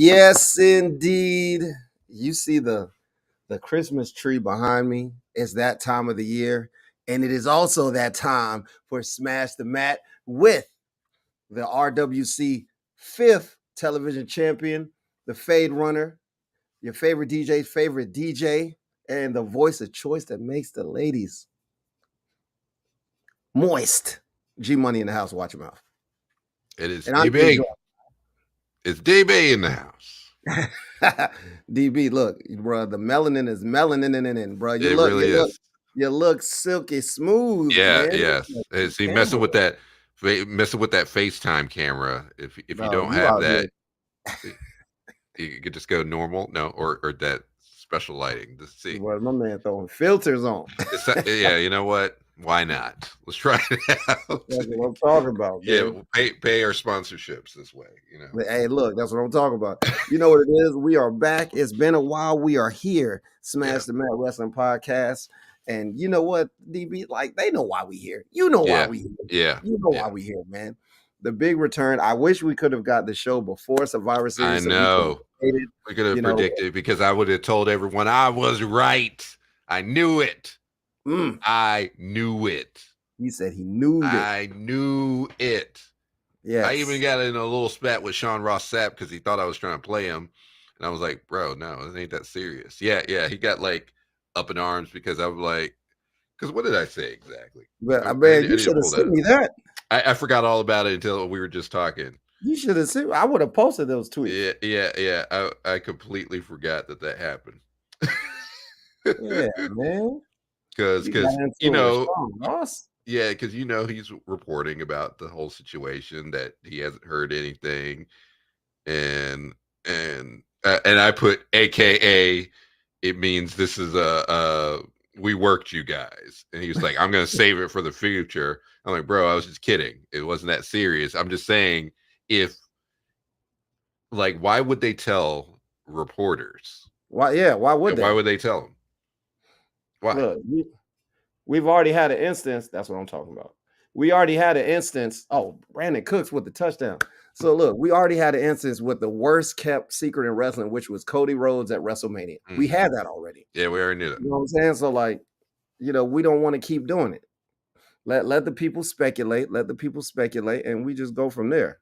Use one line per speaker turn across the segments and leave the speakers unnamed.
Yes, indeed. You see the Christmas tree behind me. It's that time of the year, and it is also that time for Smash the Mat with the RWC fifth television champion, the Fade Runner, your favorite DJ's favorite DJ, and the voice of choice that makes the ladies moist. G Money in the house. Watch your mouth.
It is
And I'm
DB. It's DB in the house.
DB, look, bro, the melanin is melanin, bro.
It really is.
You look silky smooth,
Yeah,
man.
yes. See, messing with that FaceTime camera. If you don't have that, you could just go normal. No, or that special lighting. Let's see.
Well, my man throwing filters on.
Yeah, you know what? Why not? Let's try it out.
That's what I'm talking about.
Yeah,
Man.
we'll pay our sponsorships this way. You know.
Hey, look, that's what I'm talking about. You know what it is? We are back. It's been a while. We are here. Smash the Mat Wrestling Podcast. And you know what, DB? Like, they know why we here. You know why we here.
Yeah.
You know why we here, man. The big return. I wish we could have got the show before Survivor Series.
I know. We could have predicted because I would have told everyone I was right. I knew it. I knew it.
He said he knew it.
I knew it. Yeah. I even got in a little spat with Sean Ross Sapp because he thought I was trying to play him. And I was like, bro, no, it ain't that serious. Yeah. He got like up in arms because I was like, because what did I say exactly?
But you should have sent me that.
I forgot all about it until we were just talking.
You should have seen. I would have posted those tweets.
Yeah. I completely forgot that happened.
Yeah, man.
Because you know, yeah, because he's reporting about the whole situation that he hasn't heard anything, and I put AKA, it means this is we worked you guys, and he was like, I'm gonna save it for the future. I'm like, bro, I was just kidding. It wasn't that serious. I'm just saying, if like, why would they tell reporters?
Why? Yeah, why would they?
Why would they tell them? Why?
Look, we've already had an instance. That's what I'm talking about. We already had an instance. Oh, Brandon Cooks with the touchdown. So look, we already had an instance with the worst kept secret in wrestling, which was Cody Rhodes at WrestleMania. We had that already.
Yeah, we already knew that.
You know what I'm saying? So like, we don't want to keep doing it. Let the people speculate. Let the people speculate, and we just go from there.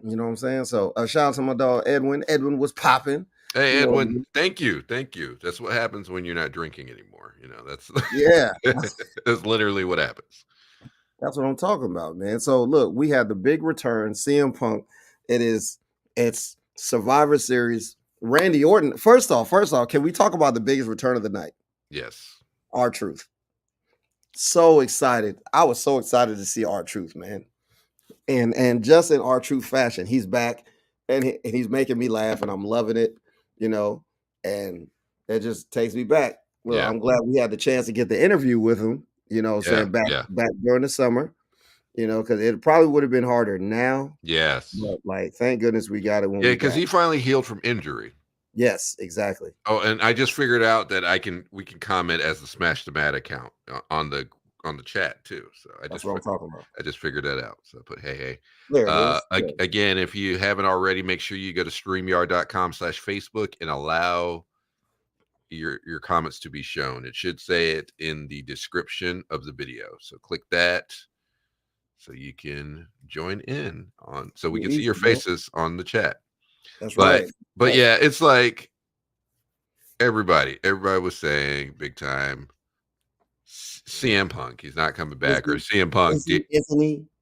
You know what I'm saying? So shout out to my dog Edwin. Edwin was popping.
Hey, Edwin, thank you. That's what happens when you're not drinking anymore. That's that's literally what happens.
That's what I'm talking about, man. So look, we had the big return, CM Punk. It's Survivor Series. Randy Orton. First off, can we talk about the biggest return of the night?
Yes.
R-Truth. So excited. I was so excited to see R-Truth, man. And just in R-Truth fashion, he's back and he's making me laugh, and I'm loving it. And that just takes me back. Well, I'm glad we had the chance to get the interview with him, back during the summer, because it probably would have been harder now.
Yes.
But like, thank goodness we got it.
Because he finally healed from injury.
Yes, exactly.
Oh, and I just figured out that we can comment as the Smash the Mat account on the chat too. So
that's what I'm talking about.
I just figured that out. So I put hey.
Again,
if you haven't already, make sure you go to StreamYard.com/Facebook and allow your comments to be shown. It should say it in the description of the video. So click that so you can join in so we can see your faces on the chat.
That's right.
But yeah, it's like everybody was saying big time CM Punk, he's not coming back, or CM Punk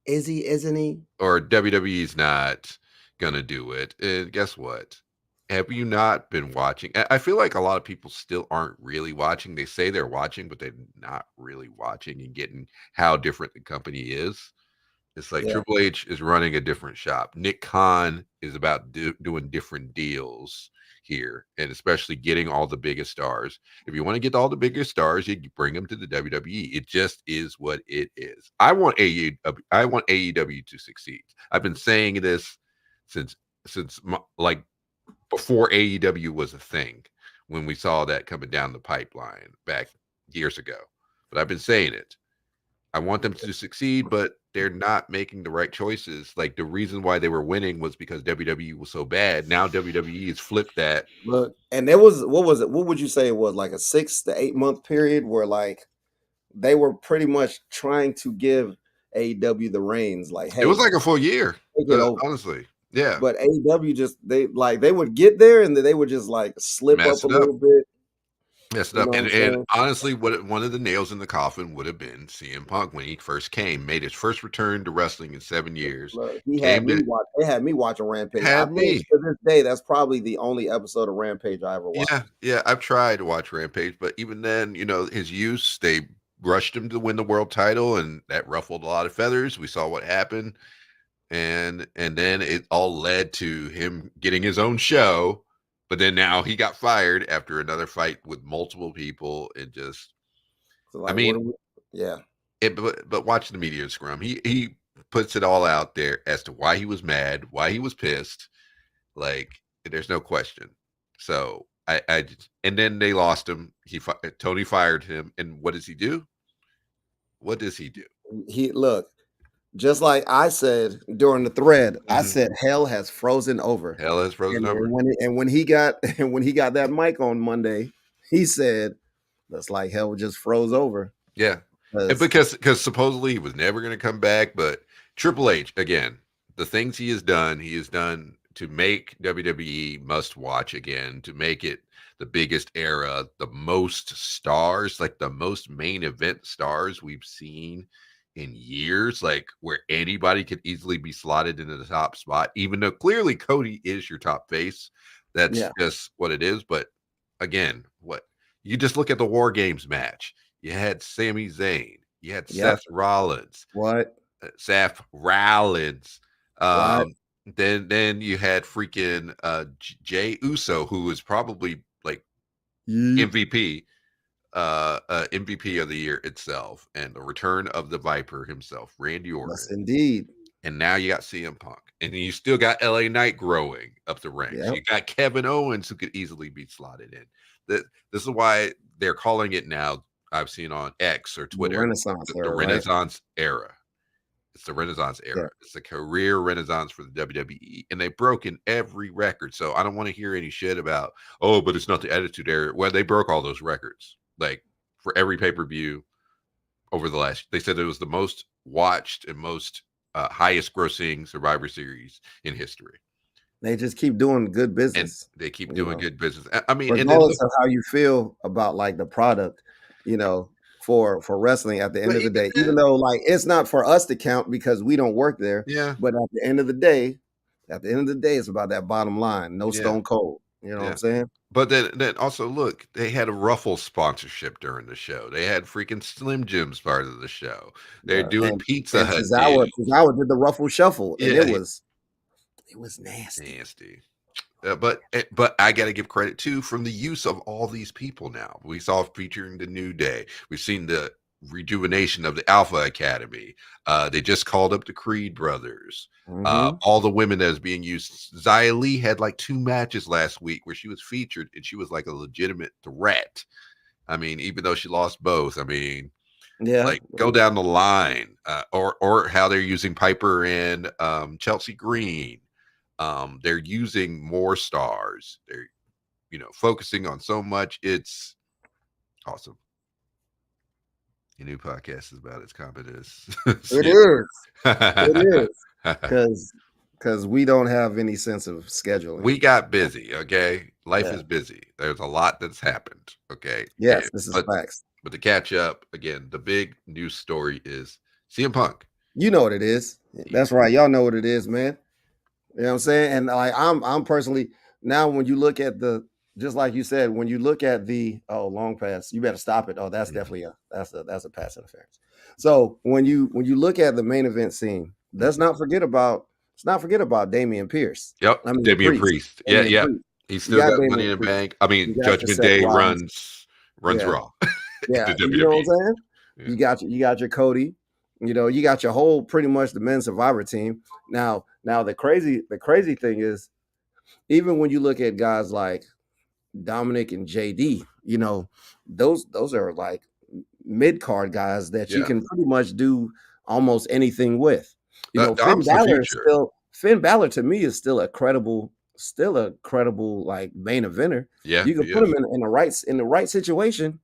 isn't he?
Or WWE's not gonna do it. And guess what? Have you not been watching? I feel like a lot of people still aren't really watching. They say they're watching, but they're not really watching and getting how different the company is. It's like Triple H is running a different shop. Nick Khan is about doing different deals here, and especially getting all the biggest stars. If you want to get all the biggest stars, you bring them to the WWE. It just is what it is. I want AEW to succeed. I've been saying this since like before AEW was a thing, when we saw that coming down the pipeline back years ago. But I've been saying it. I want them to succeed, but they're not making the right choices. Like, the reason why they were winning was because WWE was so bad. Now WWE has flipped that.
Look, and there was what was it? What would you say it was like a 6 to 8 month period where like they were pretty much trying to give AEW the reins, like,
It was
hey,
like a full year,
take it over.
honestly. Yeah,
But AEW just they would get there and then they would just like slip
mess
up a
it up.
little bit.
Messed
You
up,
know what I'm
and
saying?
honestly, what one of the nails in the coffin would have been CM Punk when he first came, made his first return to wrestling in 7 years,
Look, he had
came
me
to
watch. They had me watching Rampage. I
had
think
me.
to this day, that's probably the only episode of Rampage I ever
Yeah,
watched.
yeah, I've tried to watch Rampage, but even then, his use, they rushed him to win the world title, and that ruffled a lot of feathers. We saw what happened, and then it all led to him getting his own show, but then now he got fired after another fight with multiple people, and just
So
I
like, what
mean,
do we? Yeah,
but watch the media scrum. He puts it all out there as to why he was mad, why he was pissed. Like, there's no question. So and then they lost him. Tony fired him, and what does he do? What does he do?
he look just like I said during the thread. I
Mhm.
said hell has frozen over,
Hell has frozen
and
over.
when he got and when he got that mic on Monday, he said that's like hell just froze over
Yeah, and
because
because supposedly he was never going to come back, but Triple H again, the things he has done to make WWE must watch again, to make it the biggest era, the most stars, like the most main event stars we've seen in years, like where anybody could easily be slotted into the top spot, even though clearly Cody is your top face. That's
yeah,
just what it is. But again, what you just look at the War Games match. You had Sami Zayn. You had
yep. What
Seth Rollins.
what?
Um, then you had freaking Jay Uso, who was probably like
Yeet.
MVP, MVP of the year itself, and the return of the Viper himself, Randy
Yes,
Orton.
indeed.
And now you got CM Punk, and then you still got LA Knight growing up the ranks.
Yep.
You got Kevin Owens who could easily be slotted in. This is why they're calling it now. I've seen on X or
The
Twitter
Renaissance
the
era, right?
Renaissance era. It's the Renaissance era.
Yeah.
It's the career renaissance for the WWE, and they've broken every record. So I don't want to hear any shit about, oh, but it's not the Attitude Era. Well, they broke all those records, like for every pay per view over the last. They said it was the most watched and most highest grossing Survivor Series in history,
They just keep doing good
and
business,
they keep
you
doing
know,
good business. I mean, and then look,
regardless of how you feel about like the product, you know, for wrestling at the end
but
of the
even
day, even
then,
though like it's not for us to count because we don't work there,
yeah,
but at the end of the day, it's about that bottom line. No
yeah,
Stone Cold. You know what
yeah.
I'm saying?
But then also look, they had a Ruffles sponsorship during the show. They had freaking Slim Jims part of the show. They're doing
And
Pizza
and
Hut deals.
Tozawa did the ruffle shuffle, and
Yeah,
it was nasty.
nasty. But I got to give credit too from the use of all these people. Now we saw featuring the New Day. We've seen the rejuvenation of the Alpha Academy. They just called up the Creed brothers.
Hmm.
All the women that is being used. Xia Li had like 2 matches last week where she was featured and she was like a legitimate threat. I mean, even though she lost both, I mean,
Yeah,
like go down the line, or how they're using Piper and Chelsea Green. They're using more stars. They're focusing on so much. It's awesome. Your new podcast is about as competent as
it
you.
is. It is because we don't have any sense of scheduling.
We got busy. Okay, life
Yeah.
is busy. There's a lot that's happened. Okay,
Yes, this is facts.
but to catch up again, the big news story is CM Punk.
You know what it is.
He,
That's right. Y'all know what it is, man. You know what I'm saying? And like I'm personally now when you look at the just like you said, when you look at the long pass, you better stop it. Oh, that's
Mhm,
definitely a pass interference. So when you look at the main event scene,
mhm.
let's not forget about Damian Pierce.
Yep,
I mean
Damian
Priest.
Priest. Yeah,
Damian
yeah.
Priest.
He's
You
still
got
got Money
Damian
in the
Priest.
Bank. I mean,
You got your
Judgment
Seth
Day
Rollins.
runs
Yeah.
Raw in
Yeah.
the
You know what
WWE.
I'm saying?
Yeah.
You got your Cody. You got your whole pretty much the men's survivor team. Now the crazy thing is even when you look at guys like Dominic and JD, those are like mid card guys that you
Yeah.
can pretty much do almost anything with.
Dom's the future.
Finn Balor to me is still a credible like main eventer.
Yeah,
You can
he
put
is.
him in the right situation.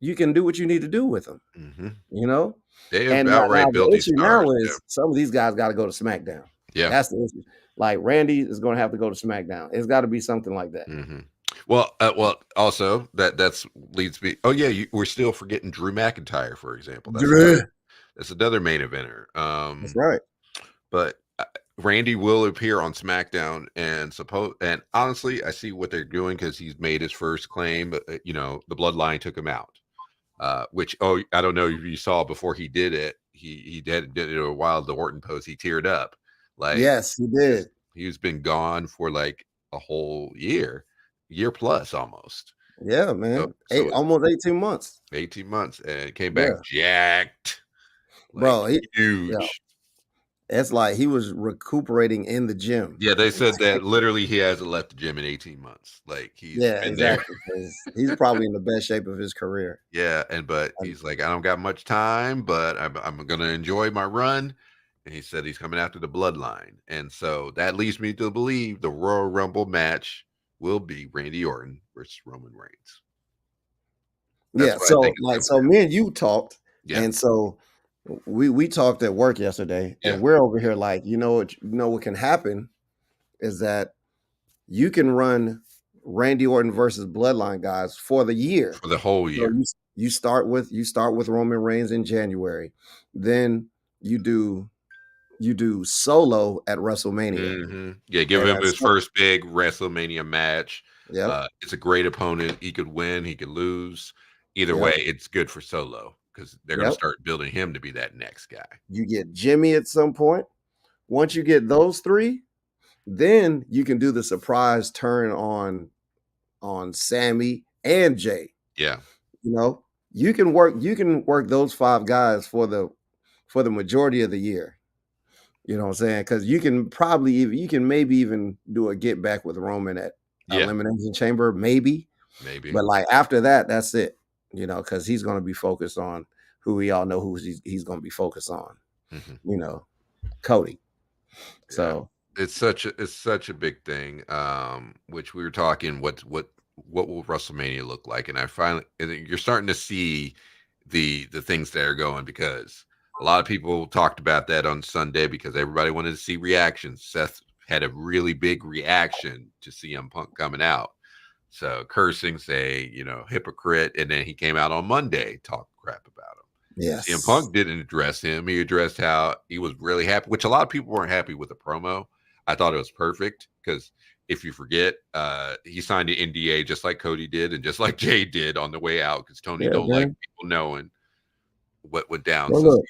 You can do what you need to do with him.
Mhm.
You know,
They have
and now
outright
the
built these
issue now
stars. Yeah.
is some of these guys got to go to SmackDown.
Yeah.
That's the issue. Like Randy is going to have to go to SmackDown. It's got to be something like that.
Mhm. Well, also that's leads me. Oh yeah, we're still forgetting Drew McIntyre, for example. That's another main eventer.
That's right.
But Randy will appear on SmackDown, and honestly, I see what they're doing because he's made his first claim. But the Bloodline took him out. Which I don't know if you saw before he did it. He did it a while. The Orton post, he teared up, like
Yes, he
because
did.
he's been gone for like a whole year plus almost.
Yeah,
So
man.
so it's
Almost 18 months.
18 months and came back
Yeah.
jacked, like
Bro, yeah.
huge.
It's like he was recuperating in the gym.
Yeah, they said that literally he hasn't left the gym in 18 months. Like he's
Yeah,
been there.
exactly. Because he's probably in the best shape of his career.
Yeah, but
And
he's like, I don't got much time, but I'm gonna enjoy my run. And he said he's coming after the bloodline. And so that leads me to believe the Royal Rumble match will be Randy Orton versus Roman Reigns. That's
yeah,
what I think it's gonna
so
be.
me and you talked,
Yeah.
and so we talked at work yesterday,
Yeah.
and we're over here like, what can happen is that you can run Randy Orton versus Bloodline guys for the year.
For the whole
So
year.
you start with Roman Reigns in January, then you do Solo at WrestleMania,
Yeah, give
and
him
that's
his first big WrestleMania match.
yep,
It's a great opponent. He could win, he could lose. Either way,
yep,
it's good for Solo because they're gonna
yep.
start building him to be that next guy.
You get Jimmy at some point. Once you get those three, then you can do the surprise turn on Sammy and Jay.
Yeah.
You know, you can work those five guys for the majority of the year. You know what I'm saying? Because you can maybe even do a get back with Roman at
Yeah,
Elimination Chamber, maybe.
maybe.
But like after that, that's it. Because he's going to be focused on who we all know who he's going to be focused on.
Mhm.
You know, Cody.
Yeah.
So
It's such a big thing, which we were talking what will WrestleMania look like? And you're starting to see the things that are going because a lot of people talked about that on Sunday because everybody wanted to see reactions. Seth had a really big reaction to CM Punk coming out. So cursing, say, hypocrite, and then he came out on Monday, talk crap about him. CM
yes,
Punk didn't address him. He addressed how he was really happy, which a lot of people weren't happy with the promo. I thought it was perfect because if you forget, he signed an NDA just like Cody did and just like Jay did on the way out because Tony
yeah,
don't like
man.
people knowing what went down.
Well,
So
look,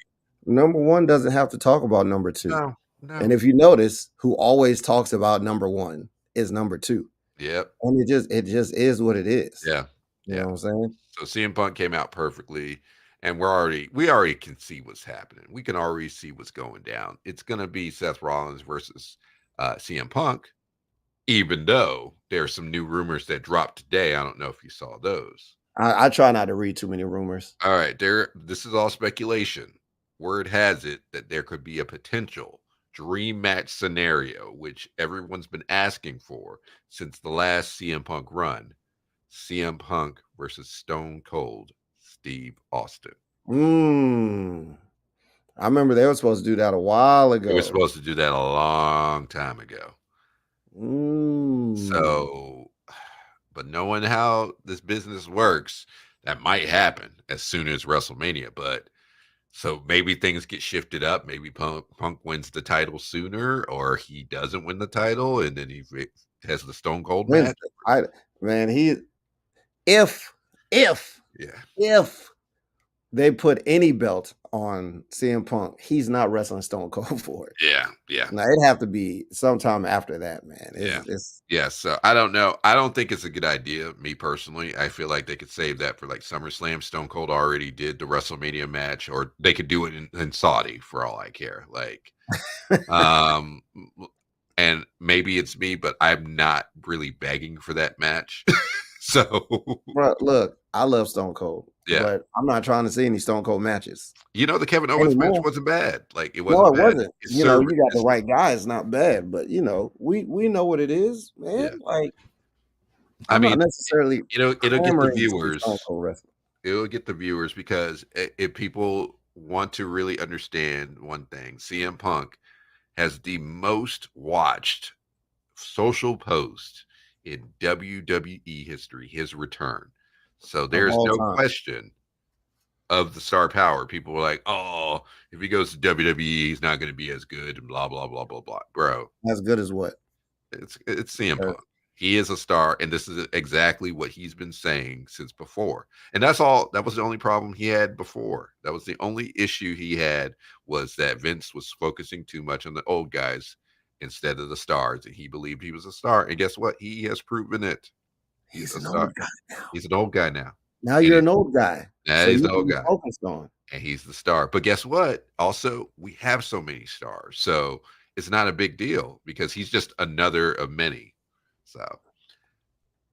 number one doesn't have to talk about number two.
no,
And
no,
if you notice, who always talks about number one is number two.
yep,
And it just is what it is.
yeah,
You know
yeah.
what I'm saying?
So CM Punk came out perfectly, and we already can see what's happening. We can already see what's going down. It's gonna be Seth Rollins versus CM Punk, even though there's some new rumors that dropped today. I don't know if you saw those.
I try not to read too many rumors.
All right, this is all speculation. Word has it that there could be a potential dream match scenario, which everyone's been asking for since the last CM Punk run. CM Punk versus Stone Cold Steve Austin.
Mm. I remember they were supposed to do that a while
They were
ago.
supposed to do that a long time ago.
Mm.
So, but knowing how this business works, that might happen as soon as WrestleMania. But so maybe things get shifted up. Maybe Punk wins the title sooner, or he doesn't win the title, and then has the Stone Cold match.
Wednesday. Man, if if
Yeah,
if they put any belt on CM Punk, he's not wrestling Stone Cold for it.
yeah, yeah,
Now it'd have to be sometime after that, man.
yeah.
It's
Yeah, so I don't know. I don't think it's a good idea, me personally. I feel like they could save that for like SummerSlam. Stone Cold already did the WrestleMania match, or they could do it in Saudi for all I care. Like, um, and maybe it's me, but I'm not really begging for that match. So,
bro, look. I love Stone Cold,
Yeah.
but I'm not trying to see any Stone Cold matches
The Kevin Owens match
anymore.
wasn't bad. Like, it
No,
wasn't
it
bad.
wasn't.
It
You know,
served
you got the
its
right guy. It's not bad, but we know what it is,
yeah.
man. Like
I
I'm not
mean,
necessarily
it'll get the
clamoring to see Stone
viewers.
Cold wrestling.
It'll get the viewers because if people want to really understand one thing, CM Punk has the most watched social post in WWE history, his return. So
Of
there's
all
no
time.
question of the star power. People were like, "Oh, if he goes to WWE, he's not going to be as good," and blah blah blah blah blah. Bro,
As good as what?
it's CM
Uh,
Punk. He is a star, and this is exactly what he's been saying since before. And that's all. That was the only problem he had before. That was the only issue he had, was that Vince was focusing too much on the old guys instead of the stars, and he believed he was a star. And guess what? He has proven it. He's
He's
a
an
star.
old guy now.
He's an old guy now,
Now
and
you're an old guy, so
he's
you
the
can
old
be
guy,
focused on.
and he's the star. But guess what? Also, we have so many stars, so it's not a big deal because he's just another of many. So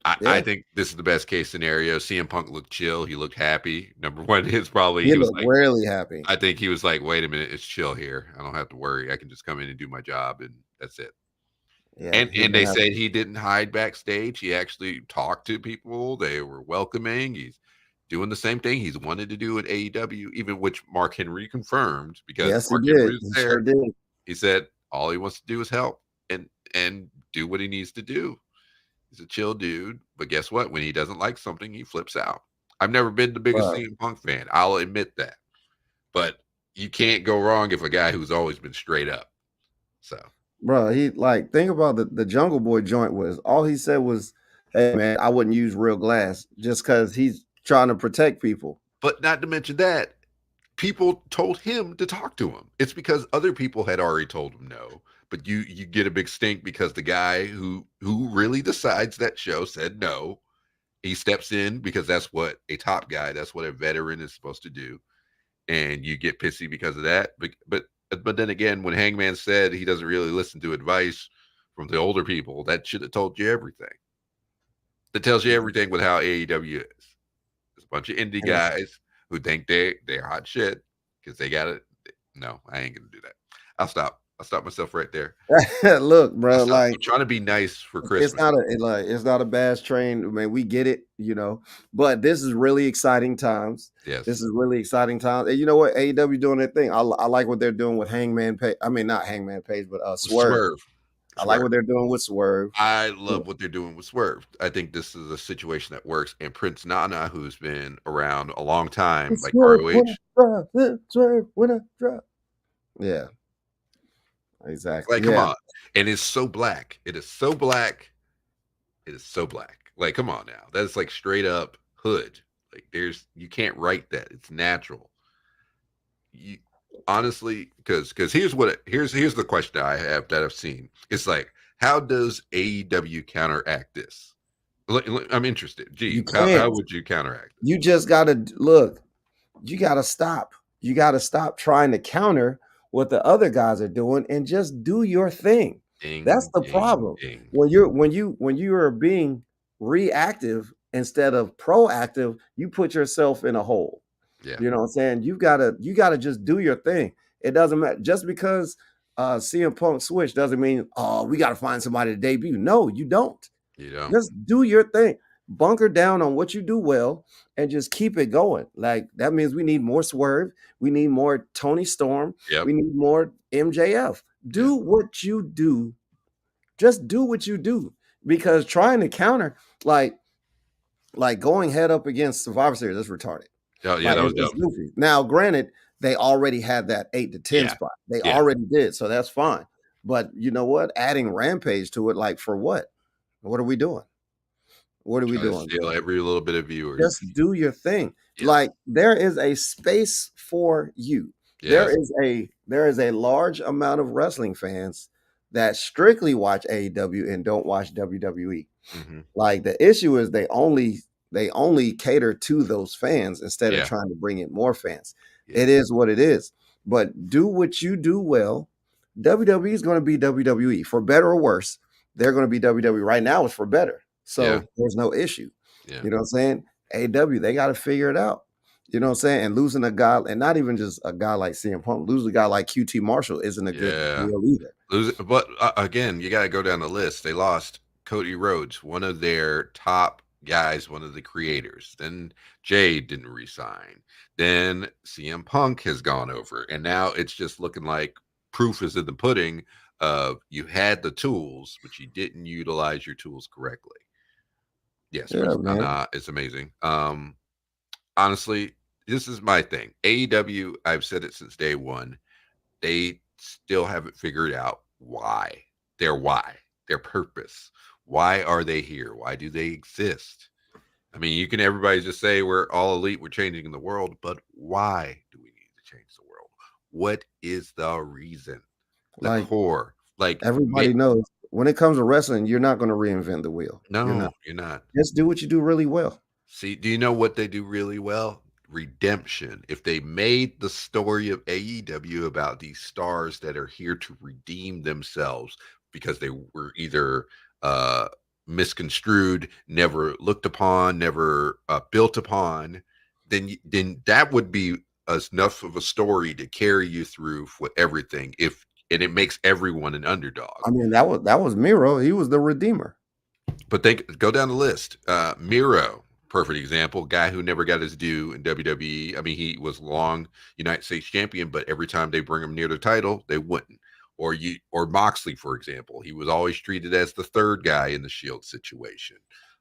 I
Yeah,
think this is the best case scenario. CM Punk looked chill. He looked happy. Number one is probably
he
he was
looked
like,
really happy.
I think he was like, wait a minute, it's chill here. I don't have to worry. I can just come in and do my job, and that's it.
Yeah,
And
he been
they
happy.
said he didn't hide backstage. He actually talked to people. They were welcoming. He's doing the same thing he's wanted to do in AEW, even which Mark Henry confirmed, because
Yes, he
Mark
did.
Henry was
He sure
there.
did.
He said all he wants to do is help and do what he needs to do. He's a chill dude, but guess what? When he doesn't like something, he flips out. I've never been the biggest
Bro,
CM Punk fan. I'll admit that. But you can't go wrong if a guy who's always been straight up. So,
bro, he like think about the Jungle Boy joint was all he said was, "Hey man, I wouldn't use real glass just because he's trying to protect people."
but not to mention that people told him to talk to him. It's because other people had already told him no. But you get a big stink because the guy who really decides that show said no. He steps in because that's what a top guy, that's what a veteran is supposed to do, and you get pissy because of that. But then again, when Hangman said he doesn't really listen to advice from the older people, that should have told you everything. That tells you everything with how AEW is. There's a bunch of indie
And it's
guys who think they're hot shit because they got it. No, I ain't gonna do that. I'll stop. I'll stop myself right there.
look,
I
bro,
stop.
like
I'm trying to be nice for
it's
Christmas.
not like it's not a bass train. I mean, we get it, you know, but this is really exciting times. This
Yes,
is really exciting times. And you know what? AEW doing their thing. I like what they're doing with Hangman Page. I mean, not Hangman Page, but Swerve.
Swerve,
I like
Swerve.
what they're doing with Swerve.
I love what they're doing with Swerve. I think this is a situation that works. And Prince Nana, who's been around a long time, like
Swerve when I
ROH,
drive, swerve when I drive. Yeah, exactly.
like, come
Yeah,
on. And it's so black. It is so black. It is so black. Like, come on now. That's like straight up hood. Like, you can't write that. It's natural. You honestly, because here's the question I have that I've seen. It's like, how does AEW counteract this? I'm interested.
you
Gee, how
can't.
would you counteract
You just gotta look. You gotta stop. You gotta stop trying to counter what the other guys are doing and just do your thing.
it?
That's
Ding,
the
ding,
problem.
ding.
When you are being reactive instead of proactive, you put yourself in a hole.
Yeah,
You know what I'm saying? You gotta just do your thing. It doesn't matter just because CM Punk switch doesn't mean oh we gotta find somebody to debut. No, you don't.
you know.
Just do your thing. Bunker down on what you do well and just keep it going. Like that means we need more Swerve. We need more Tony Storm.
Yep.
We need more MJF.
Yeah.
Do what you do. Just do what you do. Because trying to counter, like going head up against Survivor Series, that's retarded.
Oh, yeah,
Like
that was
it's
dumb.
goofy. Now, granted, they already had that 8 to 10
Yeah,
spot. They
yeah.
already did, so that's fine. But you know what? Adding Rampage to it, like for what? What are we doing? What are we
Try to
doing,
steal
bro?
every little bit of viewers.
Just do your thing.
Yes,
Like there is a space for you.
yes.
There is a large amount of wrestling fans that strictly watch AEW and don't watch WWE.
Mhm.
Like the issue is they only cater to those fans instead of
Yeah,
trying to bring in more fans.
yeah,
It is what it is. But do what you do well. WWE is going to be WWE for better or worse. They're going to be WWE. Right now it's for better.
yeah,
So there's no issue.
yeah.
You know what I'm saying? AW, they got to figure it out. You know what I'm saying? And losing a guy, and not even just a guy like CM Punk, losing a guy like QT Marshall isn't a good
Yeah.
deal either.
But again, you got to go down the list. They lost Cody Rhodes, one of their top guys, one of the creators. Then Jay didn't resign. Then CM Punk has gone over, and now it's just looking like proof is in the pudding. Of you had the tools, but you didn't utilize your tools correctly. Yes,
Yeah,
Prince
man.
Nana is amazing. Honestly, this is my thing. AEW, I've said it since day one. They still haven't figured out why, their purpose. Why are they here? Why do they exist? I mean, you can everybody just say we're all elite, we're changing the world, but why do we need to change the world? What is the reason? The
Like
core. Like,
everybody knows, when it comes to wrestling, you're not going to reinvent the wheel. You're not.
no, you're not.
Just do what you do really well.
See, do you know what they do really well? Redemption. If they made the story of AEW about these stars that are here to redeem themselves because they were either uh, misconstrued, never looked upon, never built upon, then that would be enough of a story to carry you through for everything. If and it makes everyone an underdog.
I mean, that was Miro. He was the redeemer.
But they go down the list. Miro, perfect example, guy who never got his due in WWE. I mean, he was long United States champion, but every time they bring him near the title, they wouldn't. Or Moxley, for example, he was always treated as the third guy in the Shield situation.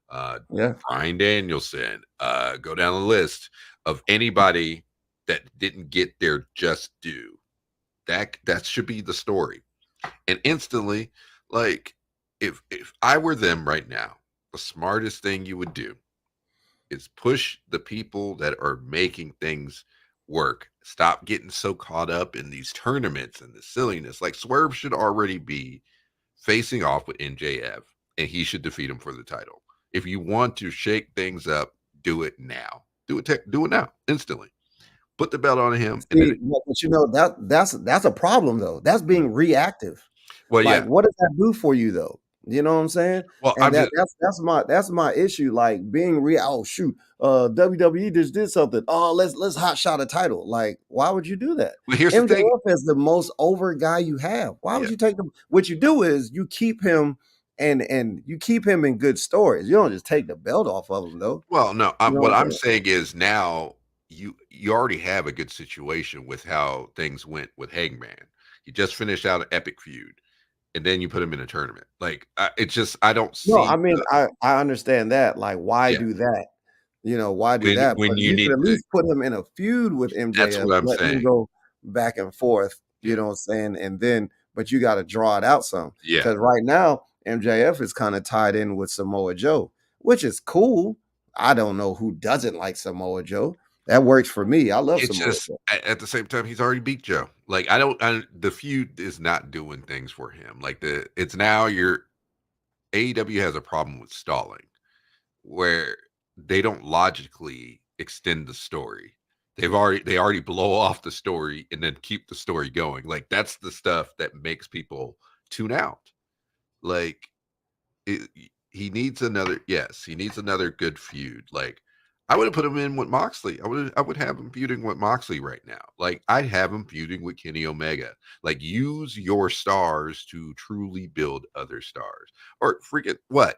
Uh,
Yeah.
Brian Danielson. Go down the list of anybody that didn't get their just due. That should be the story. And instantly, like, if I were them right now, the smartest thing you would do is push the people that are making things work. Stop getting so caught up in these tournaments and the silliness. Like, Swerve should already be facing off with NJF, and he should defeat him for the title. If you want to shake things up, do it now. Do it now, instantly. Put the belt on him, and then
See, but you know that's a problem though. That's being reactive.
well,
Like,
yeah.
what does that do for you though? You know what I'm saying?
Well,
And
I'm just
that's my issue. Like being oh shoot, WWE just did something. Oh, let's hot shot a title. Like, why would you do that?
well. Here's the thing.
MJF is the most over guy you have. Why would
Yeah.
you take them? What you do is you keep him and you keep him in good stories. You don't just take the belt off of him though.
Well, no,
You know
what
what I'm
I'm
saying?
saying is now you already have a good situation with how things went with Hangman. He just finished out an epic feud, and then you put him in a tournament. Like, it's just I don't
No, I
see
mean,
the
I understand that. Like, why
yeah.
do that? Why do
When
that? But
you
you could
need
at
to,
least put him in a feud with
that's
MJF,
what I'm
let them
saying.
go back and forth, you
Yeah,
know what I'm saying? And then, but you got to draw it out some.
yeah.
Because right now, MJF is kind of tied in with Samoa Joe, which is cool. I don't know who doesn't like Samoa Joe. That works for me. I love
It's
Samoa
just
Joe.
at the same time he's already beat Joe. Like, I don't. The feud is not doing things for him. Like it's now your AEW has a problem with stalling, where they don't logically extend the story. They already blow off the story and then keep the story going. Like, that's the stuff that makes people tune out. Like, it, he needs another good feud. Like, I would have put him in with Moxley. I would have him feuding with Moxley right now. Like, I'd have him feuding with Kenny Omega. Like, use your stars to truly build other stars. Or freaking what?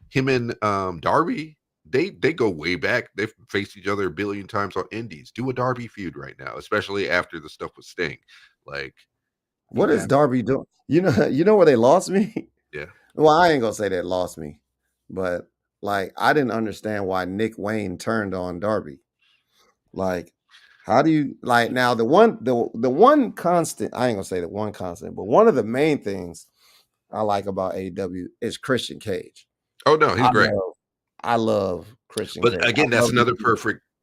Him and Darby, they go way back. They've faced each other a billion times on indies. Do a Darby feud right now, especially after the stuff with Sting. Like, you
What is
have
Darby doing? You know where they lost me?
yeah.
Well, I ain't gonna say they lost me, but like I didn't understand why Nick Wayne turned on Darby. Like, how do you like now the one constant, I ain't gonna say the one constant, but one of the main things I like about AEW is Christian Cage.
Oh no, he's
I
great.
love I love Christian
But
Cage. I
again,
love the heel.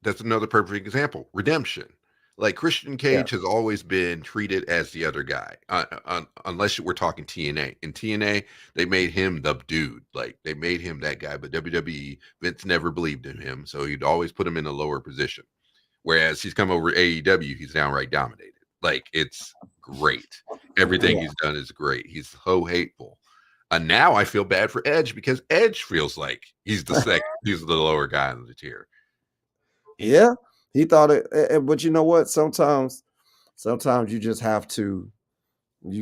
that's another perfect example. Redemption. Like, Christian
Yeah.
Cage has always been treated as the other guy, unless we're talking TNA. In TNA, they made him the dude. Like, they made him that guy. But WWE, Vince never believed in him, so he'd always put him in a lower position. Whereas he's come over to AEW, he's downright dominated. Like, it's great. Everything
Yeah.
he's done is great. He's so hateful. And now I feel bad for Edge because Edge feels like he's the lower guy on the tier. He's
Yeah, he thought it, but you know what? Sometimes you just have to.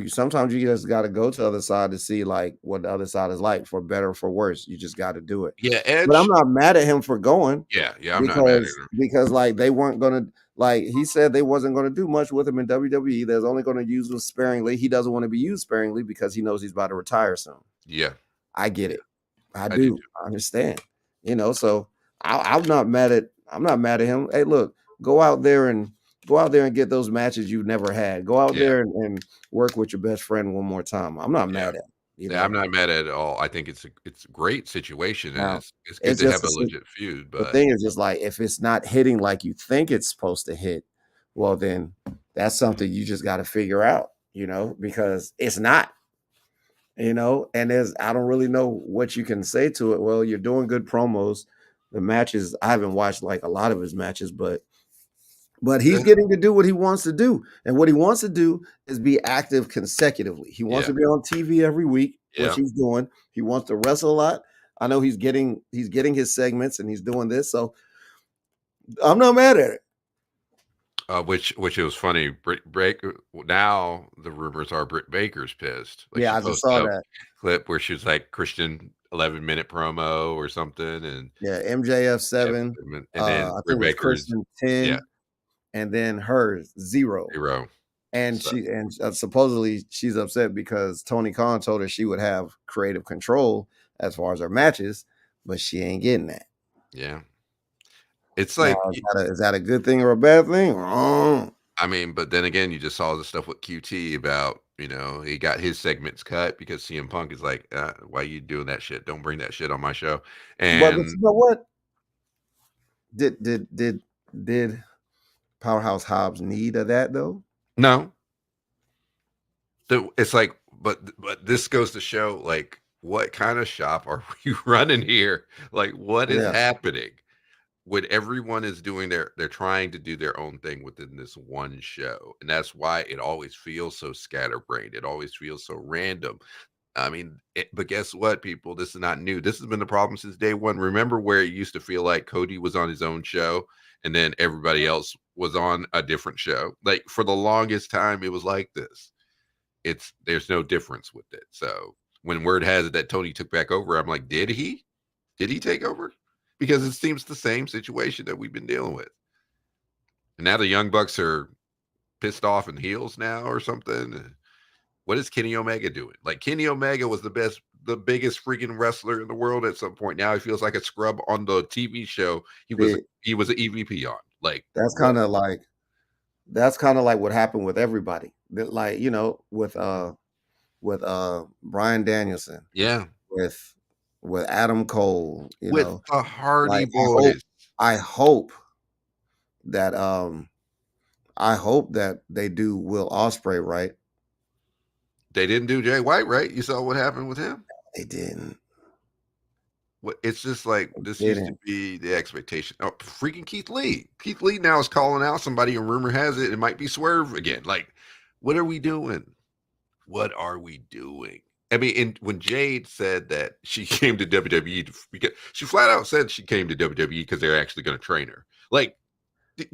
Sometimes you just got to go to the other side to see like what the other side is like, for better or for worse. You just got to do it.
yeah,
But I'm
Edge.
not mad at him for going
Yeah, I'm not mad at
because
him.
like they weren't gonna, like he said they wasn't gonna do much with him in WWE. They're only gonna use him sparingly. He doesn't want to be used sparingly because he knows he's about to retire soon.
Yeah,
I get
yeah,
it. I
I do
do.
too.
I understand. So I'm not mad at him. Hey, look, go out there and get those matches you've never had. Go out
Yeah,
there and work with your best friend one more time. I'm not
yeah.
mad at him.
Yeah, I'm not mad at it at all. I think it's a great situation, and
Now
it's good
it's
to
just
have a legit feud,
the
but
thing is just like if it's not hitting like you think it's supposed to hit, well then that's something you just got to figure out, because it's not, and there's I don't really know what you can say to it. Well, you're doing good promos. The matches, I haven't watched like a lot of his matches, but he's
eh,
getting to do what he wants to do. And what he wants to do is be active consecutively. He wants
yeah,
to be on TV every week, which
yeah.
he's doing. He wants to wrestle a lot. I know he's getting his segments and he's doing this. So I'm not mad at it.
Which it was funny. Britt Baker. Now the rumors are Britt Baker's pissed. Like
Yeah,
she
I just
posted
saw
a
that.
clip where she was like Christian 11-minute promo or something, and
Yeah, MJF
yeah,
7,
and then
I think
Britt
it was
Baker's
Christian
yeah
10, and then hers 0.
0.
And
So
supposedly she's upset because Tony Khan told her she would have creative control as far as her matches, but she ain't getting that.
yeah, it's
Now,
like
is that a good thing or a bad thing?
I mean, but then again, you just saw the stuff with QT about, he got his segments cut because CM Punk is like, why you doing that shit? Don't bring that shit on my show.
But
And
you know what? Did Powerhouse Hobbs need of that though?
no, it's like, but this goes to show like what kind of shop are we running here? Like, what is
Yeah.
happening? When everyone is doing they're trying to do their own thing within this one show, and that's why it always feels so scatterbrained. It always feels so random. I mean, but guess what, people? This is not new. This has been the problem since day one. Remember where it used to feel like Cody was on his own show and then everybody else was on a different show? Like for the longest time, it was like this. There's no difference with it. So when word has it that Tony took back over, I'm like, did he? Did he take over? Because it seems the same situation that we've been dealing with. And now the Young Bucks are pissed off and heels now or something. What is Kenny Omega doing? Like Kenny Omega was the biggest freaking wrestler in the world at some point. Now he feels like a scrub on the TV show.
See,
He was an EVP on. Like
that's
what?
kind of like that's kind of like what happened with everybody. That like, with Brian Danielson,
Yeah,
with Adam Cole,
with the Hardy
like I hope
Boys.
I hope that they do Will Ospreay right.
They didn't do Jay White right. You saw what happened with him.
They didn't.
It's just like this
They
used to
didn't.
be the expectation. Oh, freaking Keith Lee. Keith Lee now is calling out somebody, and rumor has it might be Swerve again. Like, what are we doing? What are we doing? I mean, and when Jade said that she came to WWE because she flat out said she came to WWE because they're actually going to train her. Like,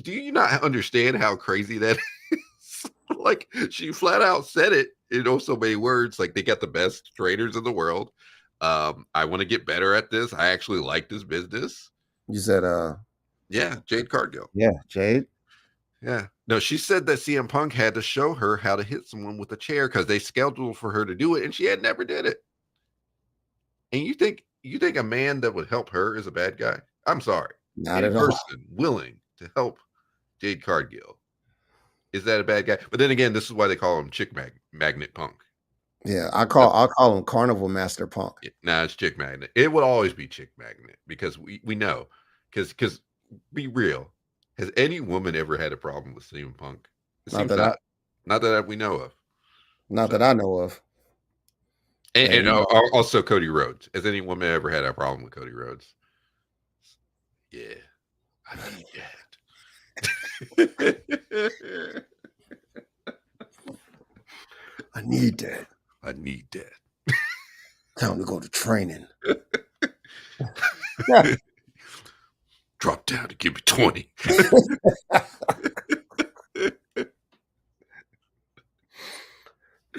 do you not understand how crazy that is? Like, she flat out said it in so many words. Like, they got the best trainers in the world. I want to get better at this. I actually like this business.
You said
Yeah, Jade Cargill.
yeah, Jade.
Yeah. No, she said that CM Punk had to show her how to hit someone with a chair because they scheduled for her to do it, and she had never did it. And you think a man that would help her is a bad guy? I'm sorry.
Not
A
at all.
person willing to help Jade Cargill, is that a bad guy? But then again, this is why they call him Magnet Punk.
Yeah, I'll call him Carnival Master Punk.
Nah, it's Chick Magnet. It will always be Chick Magnet because we know. Because be real, has any woman ever had a problem with CM Punk? It
Not
seems
that I
not. Not that we know of.
not
So
that I know of. And
and also Cody Rhodes. Has any woman ever had a problem with Cody Rhodes? Yeah, I need that.
I need that.
I need that.
Time to go to training.
Drop down and give me 20.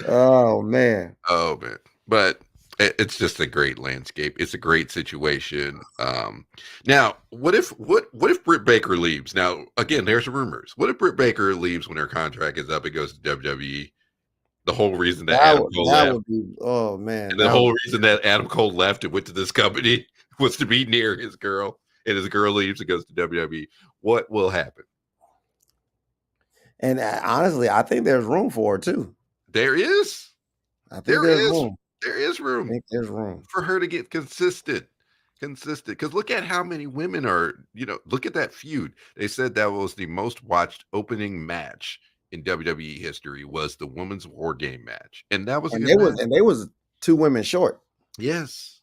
Oh man.
Oh man, but it's just a great landscape. It's a great situation. Now, what if Britt Baker leaves? Now, again, there's rumors. What if Britt Baker leaves when her contract is up and goes to WWE? The whole reason that Adam Cole
That
left,
would be, oh man,
and the whole reason that Adam Cole left and went to this company was to be near his girl, and his girl leaves and goes to WWE. What will happen?
and honestly, I think there's room for it too.
There is,
I think
there
there's
is,
room.
there is
I
room
think there's room.
for her to get consistent, because look at how many women are, look at that feud. They said that was the most watched opening match in WWE history, was the women's war game match, and that was a good match.
They was 2 women short.
Yes,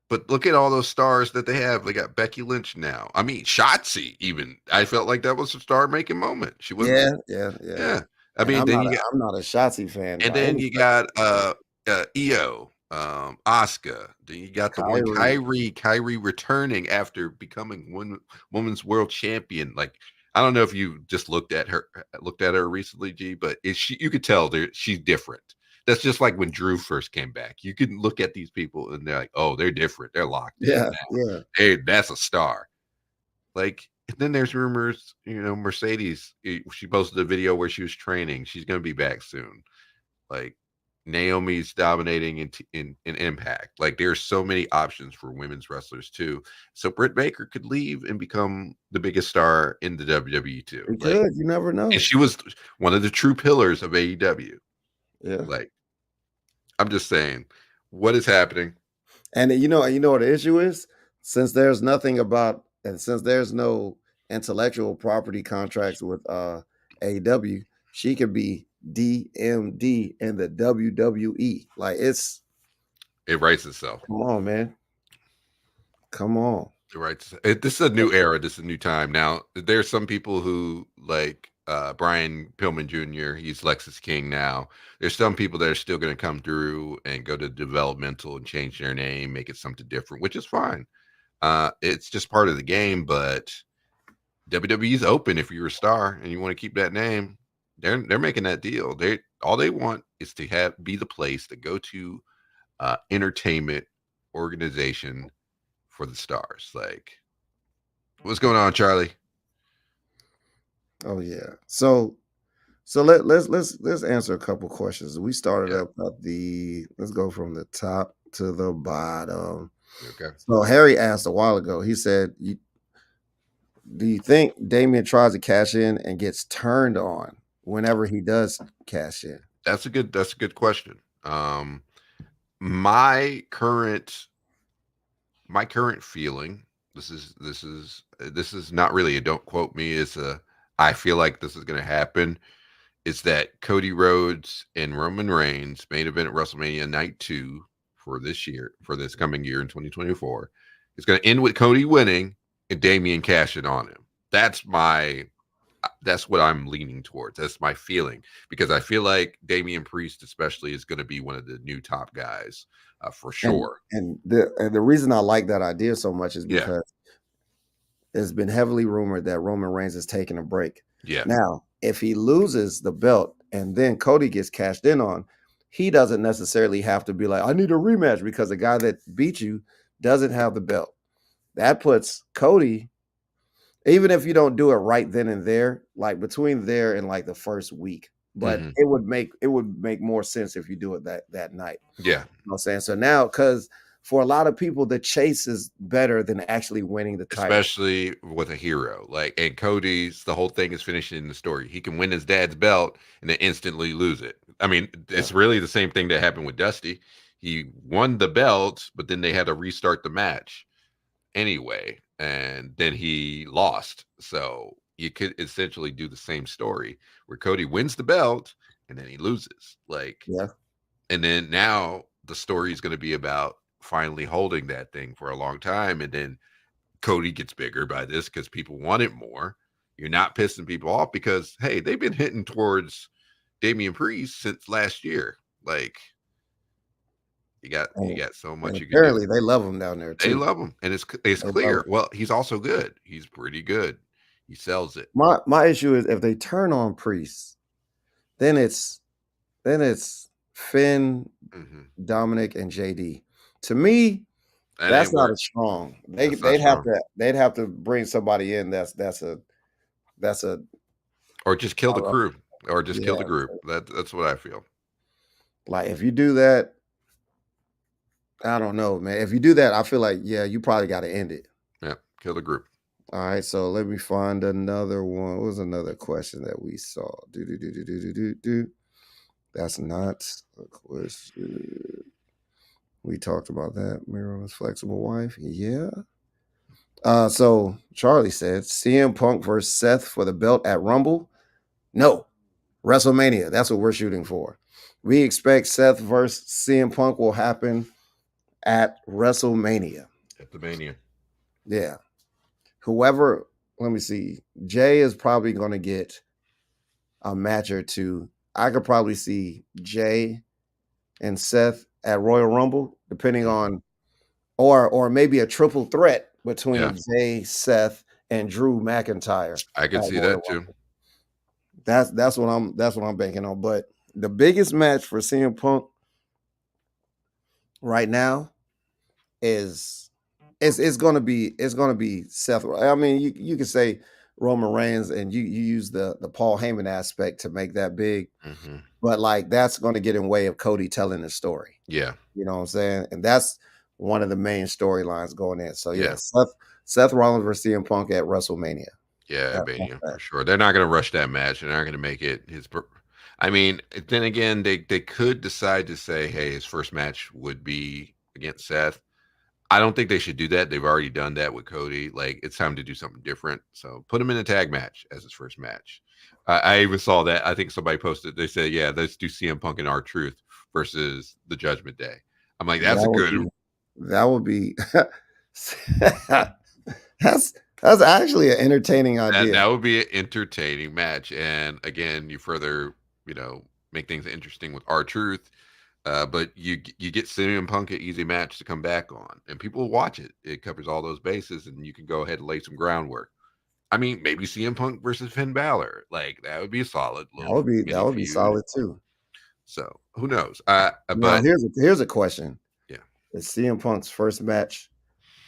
but look at all those stars that they have. They got Becky Lynch now. I mean, Shotzi, even, I felt like that was a star making moment. She wasn't.
Yeah.
Yeah, I
And
mean, then you,
I'm not a Shotzi fan
and
by
then
any
you
stretch of
got
the imagination.
Io, Asuka. Then you got the one
Kyrie.
Kyrie returning after becoming women's world champion. Like, I don't know if you just looked at her recently, G, but you could tell she's different. That's just like when Drew first came back. You can look at these people and they're like, oh, they're different. They're locked in
Yeah,
now.
yeah.
Hey, that's a star. Like, and then there's rumors, Mercedes. She posted a video where she was training. She's gonna be back soon. Like, Naomi's dominating in Impact. Like, there's so many options for women's wrestlers too. So Britt Baker could leave and become the biggest star in the WWE too.
We
Like,
could, you never
and
know.
she was one of the true pillars of AEW.
Yeah.
Like, I'm just saying, what is happening?
And you know what the issue is? Since there's nothing about, and since there's no intellectual property contracts with AW, she could be DMD in the WWE. Like, it's,
It writes itself.
come on, man. Come on.
Right. This is a new era. This is a new time. Now, there's some people who like Brian Pillman Jr. He's Lexus King now. There's some people that are still going to come through and go to developmental and change their name, make it something different, which is fine. It's just part of the game. But WWE's open. If you're a star and you want to keep that name, they're making that deal. They want is to be the place to go to, entertainment organization for the stars. Like, what's going on, Charlie?
Oh yeah. So let's answer a couple questions. We started
Yeah.
up at let's go from the top to the bottom.
Okay.
So Harry asked a while ago. He said, "Do you think Damien tries to cash in and gets turned on whenever he does cash in?"
That's a good question. My current my current feeling, this is not really a don't quote me, it's a I feel like this is gonna happen, is that Cody Rhodes and Roman Reigns main event at WrestleMania Night 2 for this coming year in 2024. It's gonna end with Cody winning and Damian cashing on him. That's what I'm leaning towards. That's my feeling, because I feel like Damian Priest, especially, is going to be one of the new top guys, for
And
sure.
the reason I like that idea so much is
Yeah,
because it's been heavily rumored that Roman Reigns is taking a break.
yeah,
Now, if he loses the belt and then Cody gets cashed in on, he doesn't necessarily have to be like, I need a rematch, because the guy that beat you doesn't have the belt. That puts Cody, even if you don't do it right then and there, like between there and like the first week, but
hmm
it would make more sense if you do it that night.
yeah.
You know what I'm saying? So now, because for a lot of people, the chase is better than actually winning the title.
Especially with a hero like, and Cody's the whole thing is finishing in the story. He can win his dad's belt and then instantly lose it. I mean,
Yeah.
it's really the same thing that happened with Dusty. He won the belt, but then they had to restart the match anyway, and then he lost. So you could essentially do the same story where Cody wins the belt and then he loses. Like,
Yeah.
and then now the story is going to be about finally holding that thing for a long time, and then Cody gets bigger by this because people want it more. You're not pissing people off because, hey, they've been hitting towards Damian Priest since last year. Like, You got so
And
much you can do.
apparently they love him down there
They
too.
love him, and it's
They love
clear.
him.
Well, he's also good. He's pretty good. He sells it.
My issue is if they turn on Priest, then it's Finn,
Mhm.
Dominic, and JD. To me,
That
that's
ain't
not
work.
as strong.
That's not strong.
They'd have to bring somebody in that's a
Or just kill the
uh,
crew, or just kill the
yeah.
group. That's what I feel.
Like if you do that, I don't know, man. If you do that, I feel like yeah, you probably got to end it.
Yeah, kill the group.
All right, so let me find another one. What was another question that we saw? Do do do do do do do do. That's not a question. We talked about that. Miriam's flexible wife. Yeah. So Charlie said CM Punk versus Seth for the belt at Rumble. No, WrestleMania. That's what we're shooting for. We expect Seth versus CM Punk will happen at WrestleMania.
At the Mania.
Yeah. Whoever, let me see. Jay is probably going to get a match or two. I could probably see Jay and Seth at Royal Rumble, depending
Mhm.
on, or maybe a triple threat
Yeah,
between Jay, Seth, and Drew McIntyre
I
at
could see
Royal
that too.
Rumble. That's what I'm banking on. But the biggest match for CM Punk right now is it's gonna be Seth. I mean, you could say Roman Reigns, and you use the Paul Heyman aspect to make that big,
Mhm.
but like that's going to get in way of Cody telling his story.
Yeah,
You know what I'm saying? And that's one of the main storylines going in. So yeah,
yeah,
Seth Rollins versus CM Punk at WrestleMania.
yeah,
That's
Mania
that.
for sure. They're not gonna rush that match. They're not gonna make it his I mean, then again, they could decide to say, "Hey, his first match would be against Seth." I don't think they should do that. They've already done that with Cody. Like, it's time to do something different. So put him in a tag match as his first match. I even saw that. I think somebody posted. They said, "Yeah, let's do CM Punk and R Truth versus the Judgment Day." I'm like, that's
That
a
would
good.
be that would be that's that's actually an entertaining idea.
That would be an entertaining match. And again, you further, you know, make things interesting with R Truth. But you get CM Punk an easy match to come back on, and people will watch it. It covers all those bases, and you can go ahead and lay some groundwork. I mean, maybe CM Punk versus Finn Balor, like that would be a solid
That
little
would be that
mini
would be
feud.
solid too.
So who knows?
Now
But
here's a question:
yeah,
Is CM Punk's first match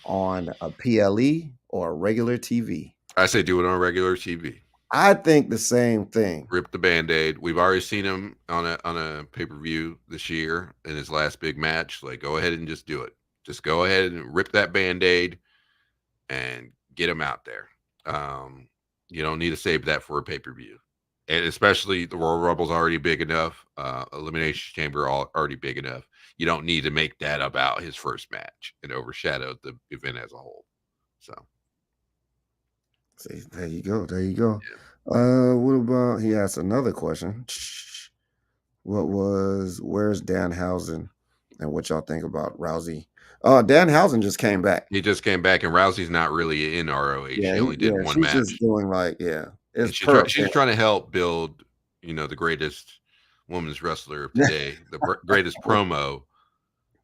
on a PLE or a regular TV?
I say do it on regular TV.
I think the same thing.
Rip the band-aid. We've already seen him on a pay-per-view this year in his last big match. Like, go ahead and just do it. Just go ahead and rip that band-aid and get him out there. Um, you don't need to save that for a pay-per-view. And especially the Royal Rumble's already big enough. Elimination Chamber already big enough. You don't need to make that about his first match and overshadow the event as a whole. So
See, there you go. There you go.
yeah.
What about he asked another question. What was where's Danhausen and what y'all think about Rousey? Danhausen just came back.
He just came back, and Rousey's not really in ROH.
Yeah,
She only did
yeah,
one
she's just
match.
doing like, yeah, it's
And
per
she's
appearance.
trying to help build, you know, the greatest women's wrestler of today, the greatest promo,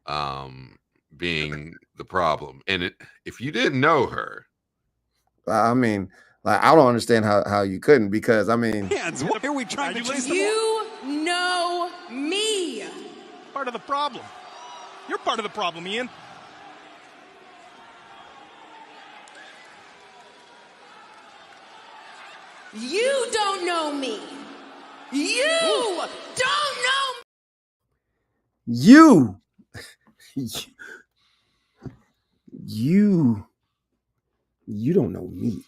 um, being the problem. And if you didn't know her,
I mean, like I don't understand how you couldn't because I mean,
Hands. Why are we trying to chase them?
You know me.
Part of the problem. You're part of the problem, Ian.
You don't know me. You don't know me.
you you you don't know me.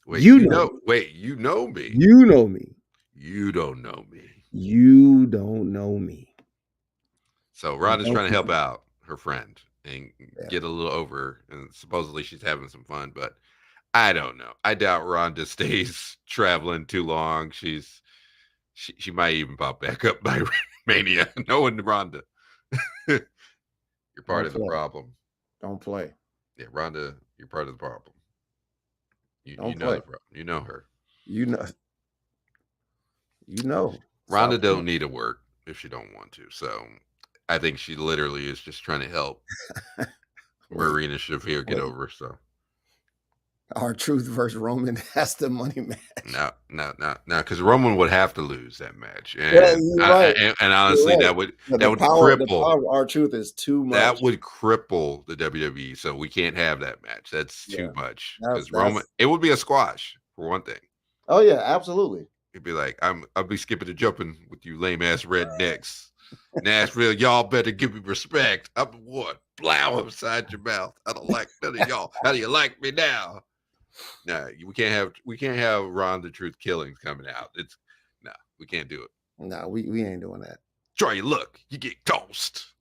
wait,
You know me.
you know me.
You know me.
You don't know me.
You don't know me.
So
And
Rhonda's
don't
trying to
you
help out her friend and
yeah.
get a little over, and supposedly she's having some fun, but I don't know. I doubt Rhonda stays traveling too long. She might even pop back up by Mania. Knowing Rhonda, you're part
Don't
of the
play.
problem.
Don't play.
Yeah, Rhonda, you're part of the problem. You
Don't
know
play.
the problem. You know her.
You know. You know.
Rhonda
Stop playing.
don't need to work if she don't want to. So I think she literally is just trying to help Marina Shafir get
wait.
over. So
R-Truth versus Roman. That's the money match.
no, because Roman would have to lose that match,
Yeah,
and
you're right. You're
honestly,
right. But
that
the
would
power
cripple
of R-Truth is too
that
much.
would cripple the WWE. So we can't have that match. That's too
Yeah,
much because Roman.
that's.
It would be a squash for one thing.
Oh yeah, absolutely.
He'd be like, I'll be skipping and jumping with you lame ass rednecks. Nashville, y'all better give me respect. I'm what? Blow upside your mouth. I don't like none of y'all. How do you like me now? No, we can't have Ron the Truth Killings coming out. It's no, we can't do it.
No, we ain't doing that.
Try your luck. You get toast.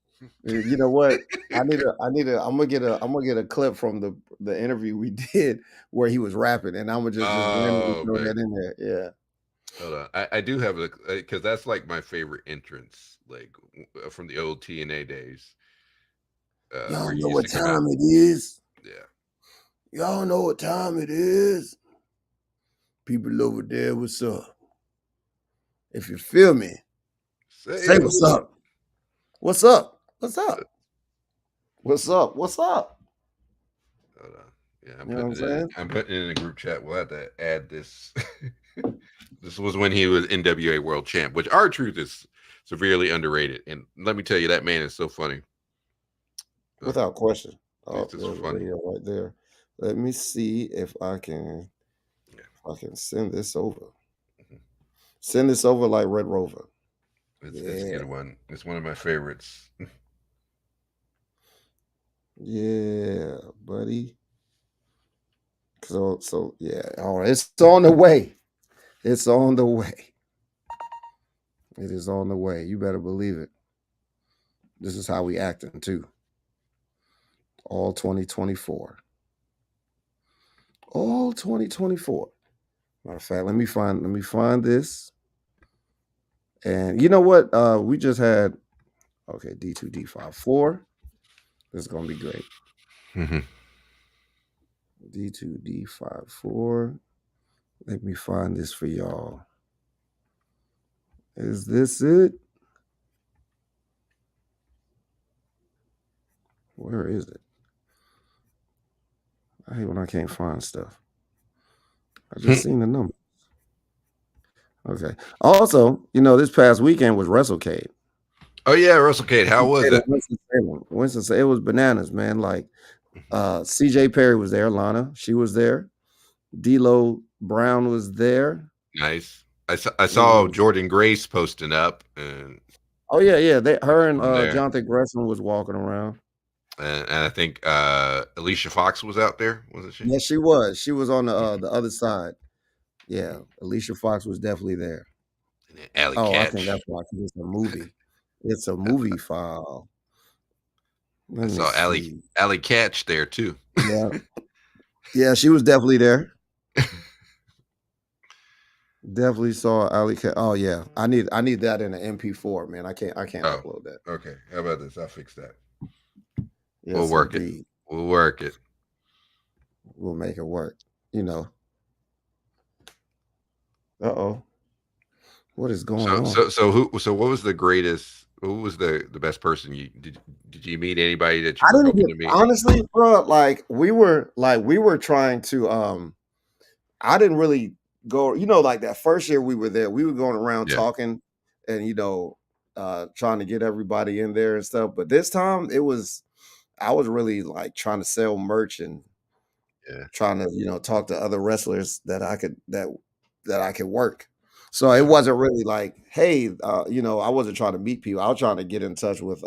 You know what? I'm gonna get a clip from the interview we did where he was rapping, and I'm gonna just randomly
Oh
throw
man.
that in there. Yeah.
Hold on. I do have a because that's like my favorite entrance, like from the old TNA days.
Y'all
Where you
know
used
what
to come out.
time it is.
Yeah.
Y'all know what time it is. People over there, what's up? If you feel me, say what's up. What's up? What's up? What's up? What's up?
Hold on. Yeah,
You know what I'm saying?
I'm putting it in a group chat. We'll have to add this. This was when he was NWA World Champ, which R-Truth is severely underrated. And let me tell you, that man is so funny.
Without question. Oh,
It's just
there's a
funny.
video right there. Let me see if I can send this over.
Mhm.
Send this over like Red Rover.
It's a good one. It's one of my favorites.
Yeah, buddy. So yeah, all right. It's on the way. It's on the way. It is on the way. You better believe it. This is how we acting too. All 2024. All 2024. Matter of fact, let me find this. And you know what? We just had D2, D5, 4. This is gonna be great. D2, D5, 4. Let me find this for y'all. Is this it? Where is it? I hate when I can't find stuff. I just seen the number. Okay. Also, this past weekend was WrestleCade.
Oh yeah, WrestleCade. How was it?
Winston-Salem. It was bananas, man. Like CJ Perry was there, Lana, she was there. D'Lo Brown was there.
Nice. I saw Jordan Grace posting up, and
oh yeah. Her and Jonathan Gresham was walking around.
And I think Alicia Fox was out there, wasn't she?
Yeah, she was. She was on the other side. Yeah, Alicia Fox was definitely there.
And then Allie
I
Katch.
think that's why it's a movie. It's a movie file.
I saw Allie Katch there too.
Yeah. Yeah, she was definitely there. Definitely saw Allie Katch. Oh yeah. I need that in an MP4, man. I can't upload that.
Okay. How about this? I'll fix that.
Yes,
we'll work
indeed.
it. We'll work it.
We'll make it work. Uh-oh. What is going on?
So what was the greatest? Who was the best person you did you meet anybody that you
I
were
didn't
hoping
get,
to meet?
honestly, bro, like we were trying to I didn't really go, like that first year we were there, we were going around talking and trying to get everybody in there and stuff. But this time I was really like trying to sell merch and trying to, talk to other wrestlers that I could work. So it wasn't really like, hey, I wasn't trying to meet people. I was trying to get in touch with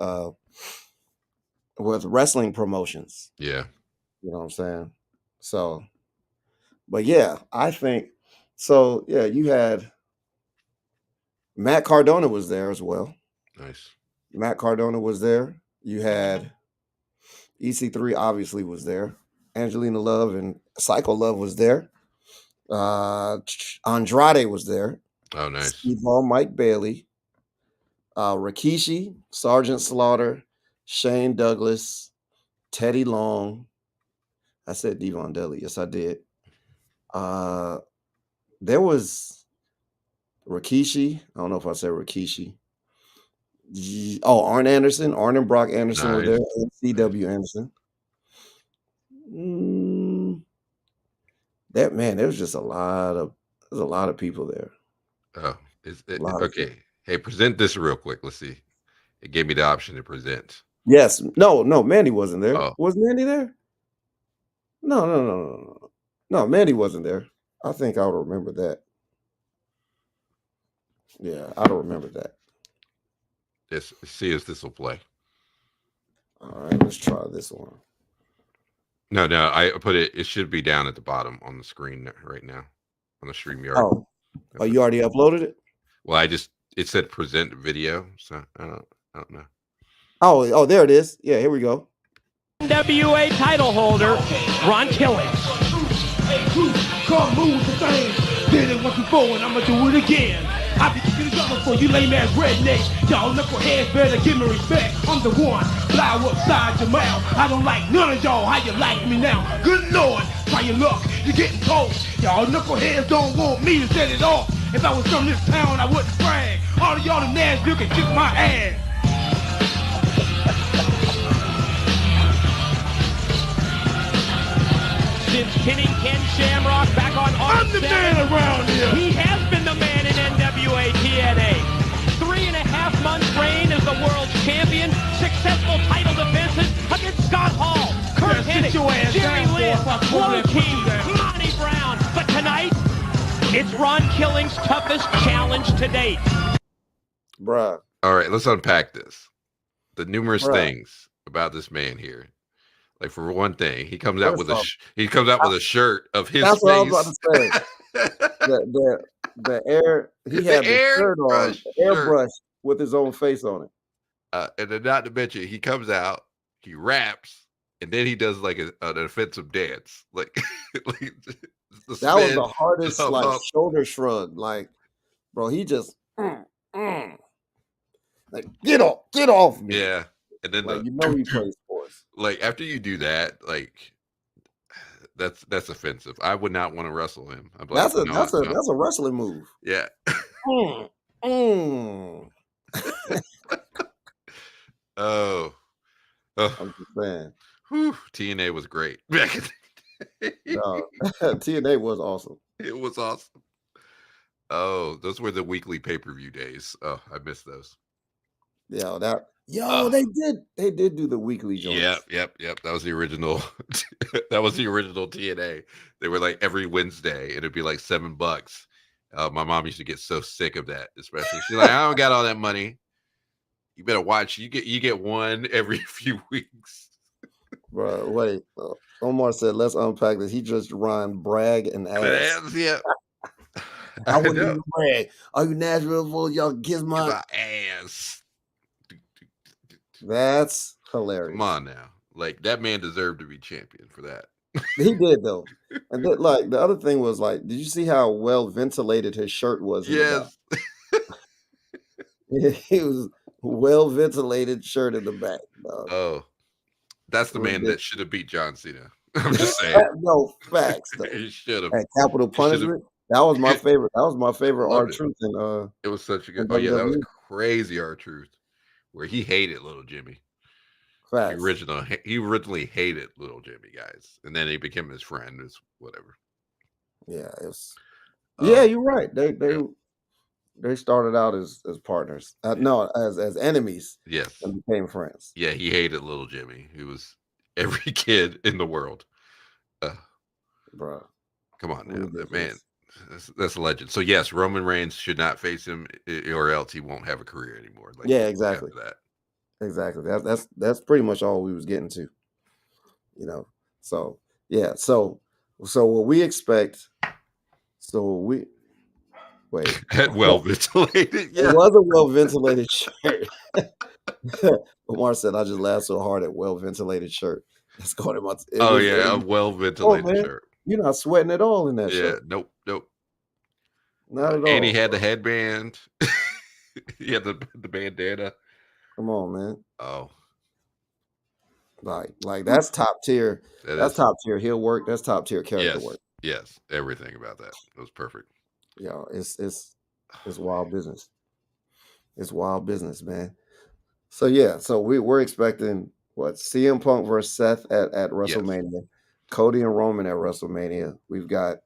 wrestling promotions.
Yeah.
You know what I'm saying? So, but yeah, I think so. Yeah, you had Matt Cardona was there as well.
Nice.
Matt Cardona was there. You had EC3 obviously was there. Angelina Love and Psycho Love was there. Andrade was there.
Oh, nice.
Steve Ball, Mike Bailey, Rikishi, Sergeant Slaughter, Shane Douglas, Teddy Long. I said Devon Dudley. Yes, I did. There was Rikishi. I don't know if I said Rikishi. Arn Anderson. Arn and Brock Anderson were there.
Nice.
And C.W. Anderson. Mm, that man, there was just there's a lot of people there.
Oh,
A lot of people.
okay? Hey, present this real quick. Let's see. It gave me the option to present.
Yes. No, Mandy wasn't there.
Oh,
Was Mandy there? No. No, Mandy wasn't there. I think I'll remember that. Yeah, I don't remember that.
let's see if this will play.
All right, let's try this one.
No, I put it. It should be down at the bottom on the screen right now on the StreamYard.
Oh, you already uploaded it?
Well, it said present video, so I don't know.
Oh, there it is. Yeah, here we go.
NWA title holder, Ron Killings.
Come move the thing. Did it once before and I'ma do it again. I be kicking it up for you lame ass rednecks. Y'all knuckleheads better give me respect. I'm the one, fly upside your mouth. I don't like none of y'all. How you like me now? Good Lord, try your luck. You're getting close. Y'all knuckleheads don't want me to set it off. If I was from this town, I wouldn't brag. All of y'all in Nashville can kick my ass.
Since pinning Ken Shamrock back on
I'm the man around here.
he has been the man in NWA TNA. 3.5 months reign as the world champion, successful title defenses against Scott Hall, Kurt
Yeah, sit your
Hennig,
ass
Jerry
down, boy,
Lynn,
if I come over
Low
there and put
King,
you down.
Monty Brown. But tonight, it's Ron Killing's toughest challenge to date.
Bruh.
All right, let's unpack this. The numerous
Bruh.
things about this man here. Like for one thing, he comes out
First
with a shirt of his
That's
face.
what I was about to say. The air he had the shirt on,
airbrush
airbrush with his own face on it.
And then not to mention, he comes out, he raps, and then he does like an offensive dance. Like, like the
That was
spin,
the hardest
the
like
hump.
shoulder shrug. Like, bro, he just like get off me.
Yeah. And then
Like, you know he plays sports.
like after you do that, like that's offensive. I would not want to wrestle him. I'm like,
That's
no.
a wrestling move.
Yeah.
Mm.
Oh.
I'm just saying.
Whew, TNA was great back in the day.
No, TNA was awesome.
It was awesome. Oh, those were the weekly pay-per-view days. Oh, I miss those.
They did do the weekly joints.
Yep. That was the original. That was the original TNA. They were like every Wednesday, and it'd be like $7. My mom used to get so sick of that, especially. She's like, I don't got all that money. You better watch. You get one every few weeks.
Bro, wait. Omar said, let's unpack this. He just rhymed brag and ass.
Yeah.
I wouldn't even brag. Are you Nashville for y'all kiss my
My ass.
That's hilarious.
Come on now. Like that man deserved to be champion for that.
He did though. And then, like the other thing was like, did you see how well ventilated his shirt was?
Yes.
He was well ventilated shirt in the back. Dog.
Oh, that's the man that should have beat John Cena. I'm just saying.
No facts. Though.
He should have.
At Capital Punishment. That was my favorite. That was my favorite
Loved
R-Truth. And
it was such a good. Oh yeah, that was crazy R-Truth, where he hated Little Jimmy.
Facts.
He originally hated Little Jimmy, guys, and then he became his friend. It's whatever.
Yeah, it was. Yeah, you're right. They started out as partners. No, as enemies.
Yes,
and became friends.
Yeah, he hated Little Jimmy. He was every kid in the world.
Bro,
come on now, man. That's a legend. So yes, Roman Reigns should not face him, or else he won't have a career anymore. Like,
yeah, exactly. Exactly. That's pretty much all we was getting to. You know. So yeah. So what we expect. So we wait.
Well ventilated. Yeah.
It was a well ventilated shirt. Omar said, "I just laughed so hard at well ventilated shirt." That's going in my.
A well ventilated shirt.
You're not sweating at all in that shirt.
Yeah, nope.
Not at all.
And he had the headband. He had the bandana.
Come on, man.
Oh.
Like that's top tier. That's top tier heel work. That's top tier character work.
Yes, everything about that. It was perfect.
Yeah, it's wild business. It's wild business, man. So yeah, so we're expecting what CM Punk versus Seth at
Yes.
WrestleMania, Cody and Roman at WrestleMania. We've got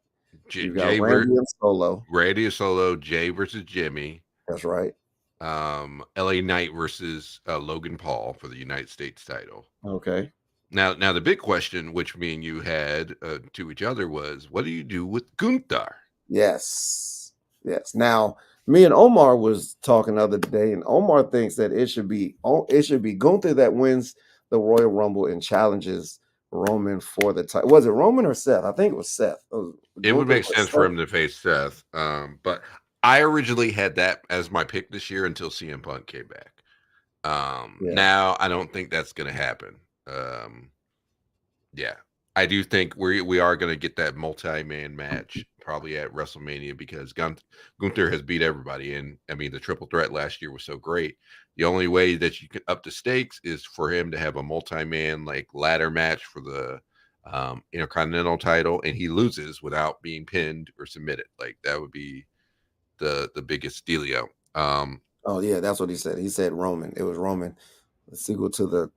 Jay
Randy and Solo.
Randy Solo, Jay versus Jimmy.
That's right.
LA Knight versus Logan Paul for the United States title.
Okay.
Now the big question, which me and you had to each other, was what do you do with Gunther?
Yes. Yes. Now, me and Omar was talking the other day, and Omar thinks that it should be Gunther that wins the Royal Rumble and challenges Roman for the title. Was it Roman or Seth? I think it was Seth.
It would
Gunther
make
or
sense for
Seth?
him to face Seth, but I originally had that as my pick this year until CM Punk came back.
Yeah.
Now I don't think that's going to happen. Yeah, I do think we are going to get that multi-man match probably at WrestleMania because Gunther has beat everybody, and I mean the triple threat last year was so great. The only way that you can up the stakes is for him to have a multi-man like ladder match for the Intercontinental title, and he loses without being pinned or submitted. Like that would be the biggest dealio.
Oh yeah, that's what he said. He said Roman. It was Roman. The sequel to the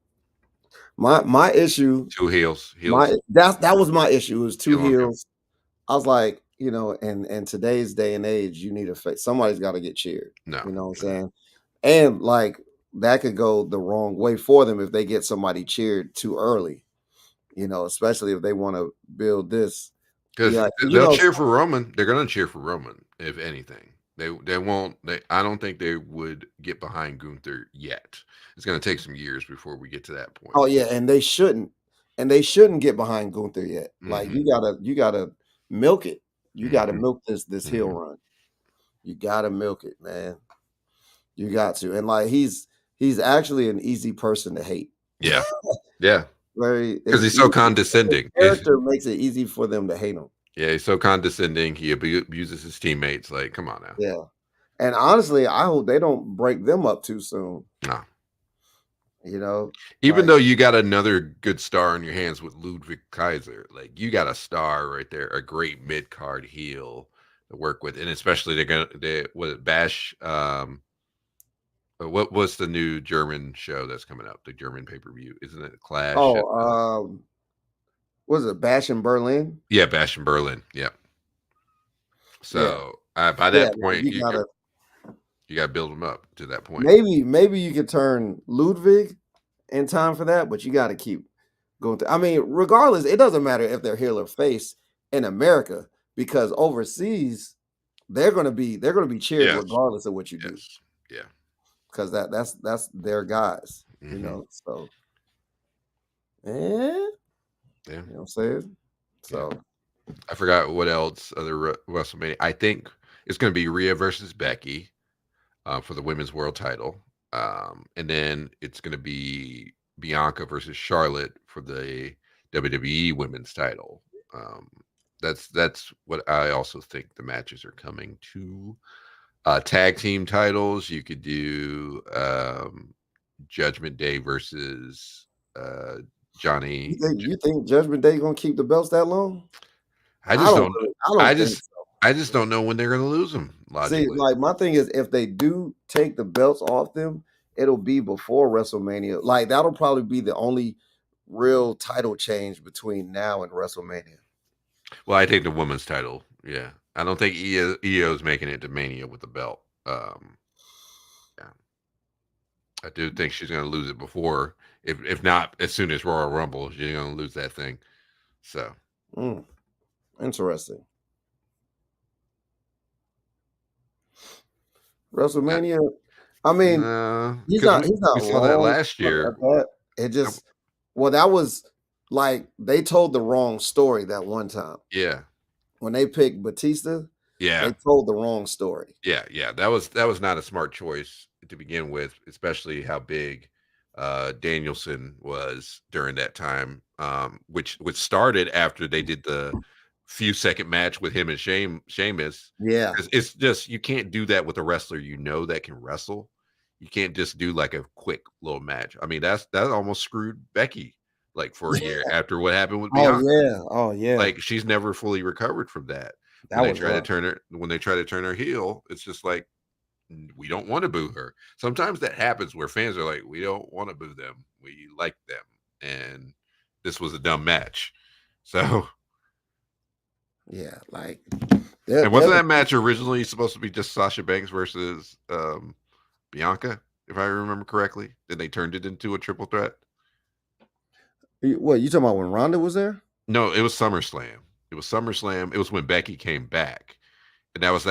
my issue.
Two heels.
That was my issue. It was two
Heel on heel.
heels. I was like, in today's day and age, you need a face. Somebody's got to get cheered.
No,
You know what I'm saying? And like that could go the wrong way for them if they get somebody cheered too early. Especially if they want to build this.
because
Yeah,
they'll cheer for Roman. They're going to cheer for Roman if anything. They won't. I don't think they would get behind Gunther yet. It's going to take some years before we get to that point.
Oh yeah, and they shouldn't get behind Gunther yet. Like
Mm-hmm.
you gotta milk it. You gotta
Mhm.
milk this heel
Mhm.
run. You gotta milk it, man. You got to. And like he's actually an easy person to hate.
Yeah, yeah,
Very
because he's so condescending.
his character makes it easy for them to hate him.
Yeah, he's so condescending. He abuses his teammates. Like, come on now.
Yeah. And honestly, I hope they don't break them up too soon.
No.
like,
Even though you got another good star in your hands with Ludwig Kaiser, like you got a star right there, a great mid card heel to work with, and especially Bash. What was the new German show that's coming up? The German pay per view, isn't it? Clash.
Was it Bash in Berlin?
Yeah, Bash in Berlin. Yeah. So by that point, you got to build them up to that point.
Maybe you could turn Ludwig in time for that, but you got to keep going through. I mean, regardless, it doesn't matter if they're heel or face in America because overseas they're going to be cheered regardless of what you do.
Yeah,
because that's their guys, So,
yeah,
you know what I'm saying. So,
I forgot what else other WrestleMania. I think it's going to be Rhea versus Becky for the women's world title. And then it's going to be Bianca versus Charlotte for the WWE women's title. That's what I also think the matches are coming to. Tag team titles, you could do Judgment Day versus Johnny.
You think Judgment Day gonna keep the belts that long?
I just don't know when they're gonna lose them. Logically.
See, like my thing is, if they do take the belts off them, it'll be before WrestleMania. Like that'll probably be the only real title change between now and WrestleMania.
Well, I take the women's title. Yeah, I don't think EO's making it to Mania with the belt. Yeah, I do think she's gonna lose it before, if not as soon as Royal Rumble, she's gonna lose that thing. So,
interesting. WrestleMania. I mean, he's not.
We saw that last year.
It just that was like they told the wrong story that one time.
Yeah.
When they picked Batista, they told the wrong story.
Yeah. That was not a smart choice to begin with, especially how big Danielson was during that time, which started after they did the few second match with him and Sheamus.
Yeah.
It's just you can't do that with a wrestler that can wrestle. You can't just do like a quick little match. I mean, that almost screwed Becky like for a year after what happened with Bianca.
Oh yeah.
Like she's never fully recovered from that. When they try to turn her heel, it's just like we don't want to boo her. Sometimes that happens where fans are like, we don't want to boo them. We like them. And this was a dumb match. So,
Yeah, like
and wasn't that match originally supposed to be just Sasha Banks versus Bianca, if I remember correctly? Then they turned it into a triple threat.
What you talking about when Ronda was there?
No, it was SummerSlam. It was SummerSlam. It was when Becky came back, and that was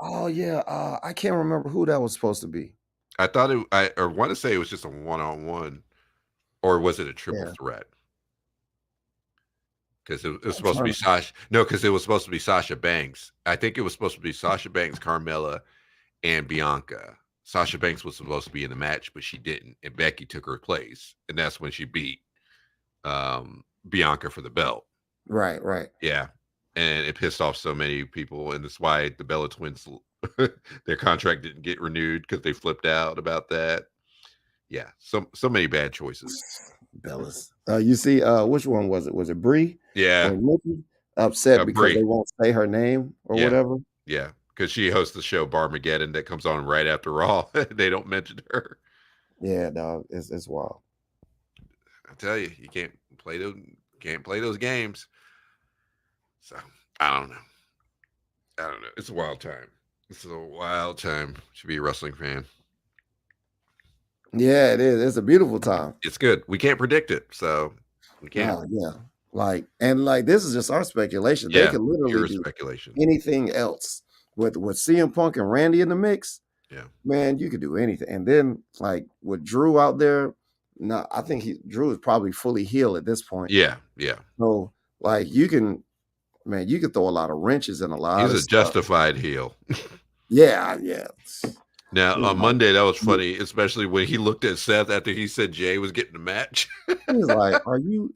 Oh yeah, I can't remember who that was supposed to be.
I thought it. I want to say it was just a one-on-one, or was it a triple threat? Because it was supposed to be Sasha. No, because it was supposed to be Sasha Banks. I think it was supposed to be Sasha Banks, Carmella, and Bianca. Sasha Banks was supposed to be in the match, but she didn't, and Becky took her place, and that's when she beat Bianca for the belt.
Right.
Yeah, and it pissed off so many people, and that's why the Bella Twins, their contract didn't get renewed because they flipped out about that. Yeah, so many bad choices.
Bellas. You see, which one was it? Was it Brie?
Yeah,
or Nikki? Upset because
Brie.
they won't say her name or whatever.
Yeah, because she hosts the show Barmageddon that comes on right after Raw. They don't mention her.
Yeah, dog, it's wild.
I tell you, you can't play those games. So I don't know. It's a wild time. It's a wild time to be a wrestling fan.
Yeah, it is. It's a beautiful time.
It's good. We can't predict it, so we can't.
Yeah. Like this is just our speculation.
Yeah,
they could literally do
speculation.
Anything else with CM Punk and Randy in the mix.
Yeah,
man, you could do anything. And then like with Drew out there, no, I think Drew is probably fully healed at this point.
Yeah.
So like you can throw a lot of wrenches and a lot.
He's a justified heel.
Yeah.
Now on Monday, that was funny, especially when he looked at Seth after he said Jay was getting the match.
He's like, are you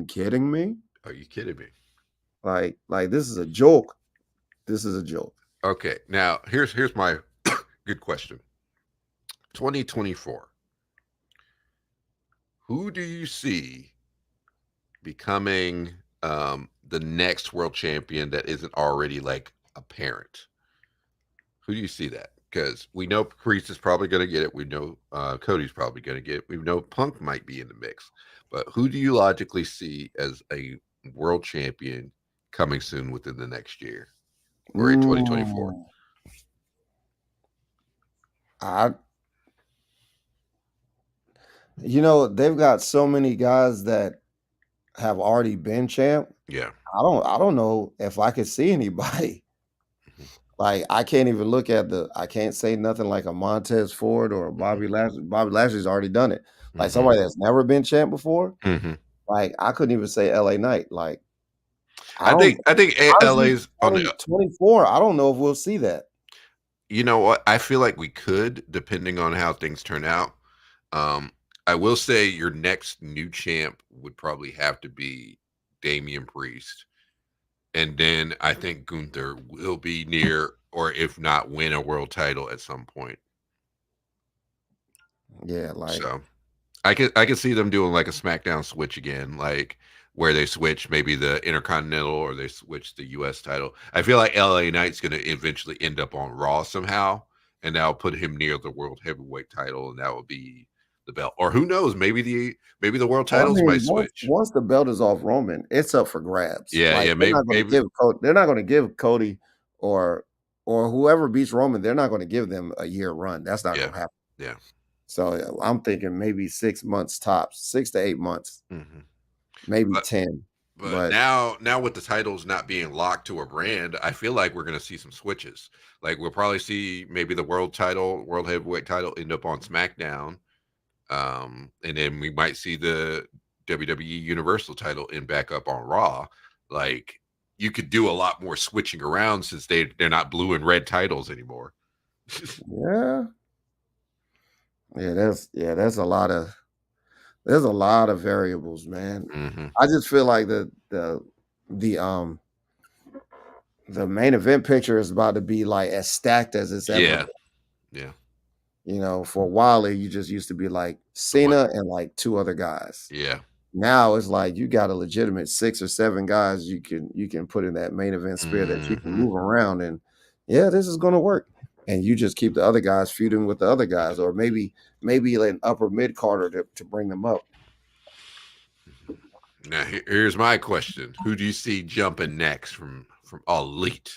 kidding me?
Are you kidding me?
Like this is a joke. This is a joke.
Okay, now here's my good question. 2024. Who do you see becoming the next world champion that isn't already like apparent? Who do you see that? Because we know Priest is probably going to get it. We know Cody's probably going to get it. We know Punk might be in the mix. But who do you logically see as a world champion coming soon within the next year or in 2024?
They've got so many guys that have already been champ.
Yeah.
I don't know if I could see anybody. Like I can't even look at I can't say nothing like a Montez Ford or a Bobby Lashley. Bobby Lashley's already done it. Like somebody that's never been champ before. Like I couldn't even say LA Knight. Like
I think LA's on the
24. I don't know if we'll see that.
You know what? I feel like we could, depending on how things turn out. I will say your next new champ would probably have to be Damian Priest. And then I think Gunther will be near, or if not, win a world title at some point.
Yeah, like
so, I could see them doing like a SmackDown switch again, like where they switch maybe the Intercontinental or they switch the U.S. title. I feel like LA Knight's going to eventually end up on Raw somehow, and that'll put him near the World Heavyweight title, and that will be the belt. Or who knows? Maybe the world titles might switch.
Once the belt is off Roman, it's up for grabs.
Yeah, maybe
they're not going to give Cody or whoever beats Roman. They're not going to give them a year run. That's not going to happen.
Yeah.
So I'm thinking maybe 6 months tops, 6 to 8 months, maybe 10.
But now with the titles not being locked to a brand, I feel like we're going to see some switches. Like we'll probably see maybe the world heavyweight title end up on SmackDown. And then we might see the WWE Universal title end back up on Raw. Like you could do a lot more switching around since they're not blue and red titles anymore.
There's a lot of variables, man. I just feel like the main event picture is about to be like as stacked as it's ever been.
Yeah.
For a while you just used to be like Cena and like 2 other guys.
Yeah.
Now it's like you got a legitimate 6 or 7 guys you can put in that main event sphere that you can move around, and yeah, this is going to work. And you just keep the other guys feuding with the other guys, or maybe like an upper mid carder to bring them up.
Now here's my question: who do you see jumping next from Elite?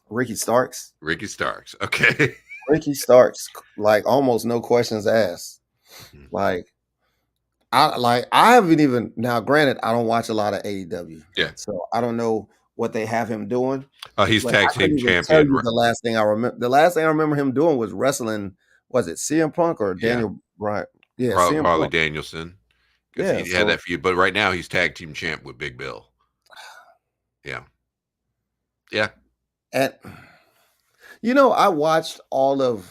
Ricky Starks.
Ricky Starks. Okay.
Ricky Starks, like almost no questions asked. Like I haven't even now. Granted, I don't watch a lot of AEW,
Yeah.
so I don't know what they have him doing.
He's
But
tag
I couldn't
team
even tell
champion.
you the last thing I remember. The last thing I remember him doing was wrestling. Was it CM Punk or Daniel Bryan? Yeah, CM
Harley
Punk.
Danielson. Because
Yeah,
he
so,
had that feud, but right now he's tag team champ with Big Bill. Yeah. Yeah.
and I watched all of.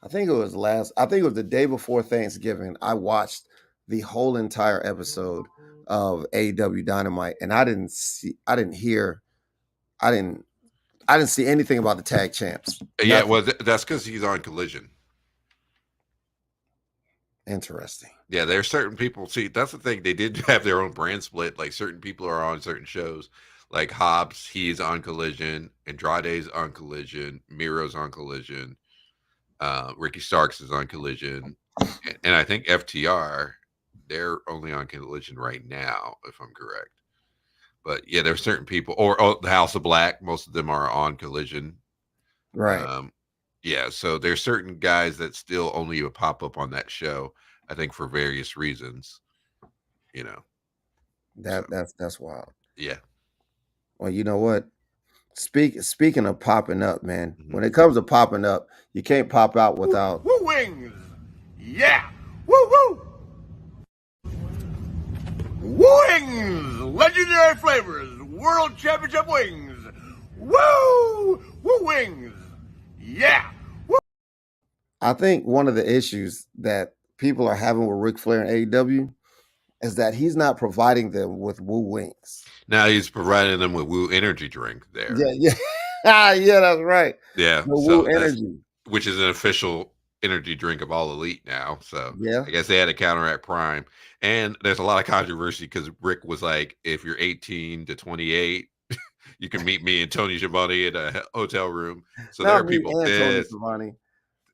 I think it was the day before Thanksgiving. I watched the whole entire episode of AEW Dynamite, and I didn't see anything about the tag champs.
Yeah,
Nothing.
well, that's because he's on Collision.
Interesting.
Yeah, there's certain people. See, that's the thing. They did have their own brand split. Like certain people are on certain shows. Like Hobbs, he's on Collision. Andrade's on Collision. Miro's on Collision. Ricky Starks is on Collision. And I think FTR, they're only on Collision right now, if I'm correct. But yeah, there's certain people, or the House of Black. Most of them are on Collision.
Right.
Yeah, so there's certain guys that still only pop up on that show. I think for various reasons.
That's wild.
Yeah.
Well, you know what? Speaking of popping up, man,
Mhm.
when it comes to popping up, you can't pop out without
Woo wings! Yeah! Woo woo! Wings! Legendary flavors! World Championship wings! Woo! Woo wings! Yeah! Woo!
I think one of the issues that people are having with Ric Flair and AEW is that he's not providing them with Woo Wings.
Now he's providing them with Woo energy drink there.
Yeah. Yeah, that's right.
Yeah.
The
So
Woo energy.
which is an official energy drink of All Elite now. So
Yeah.
I guess they had to counteract Prime. And there's a lot of controversy because Rick was like, if you're 18 to 28, you can meet me and Tony Schiavone in a hotel room. So there are people pissed.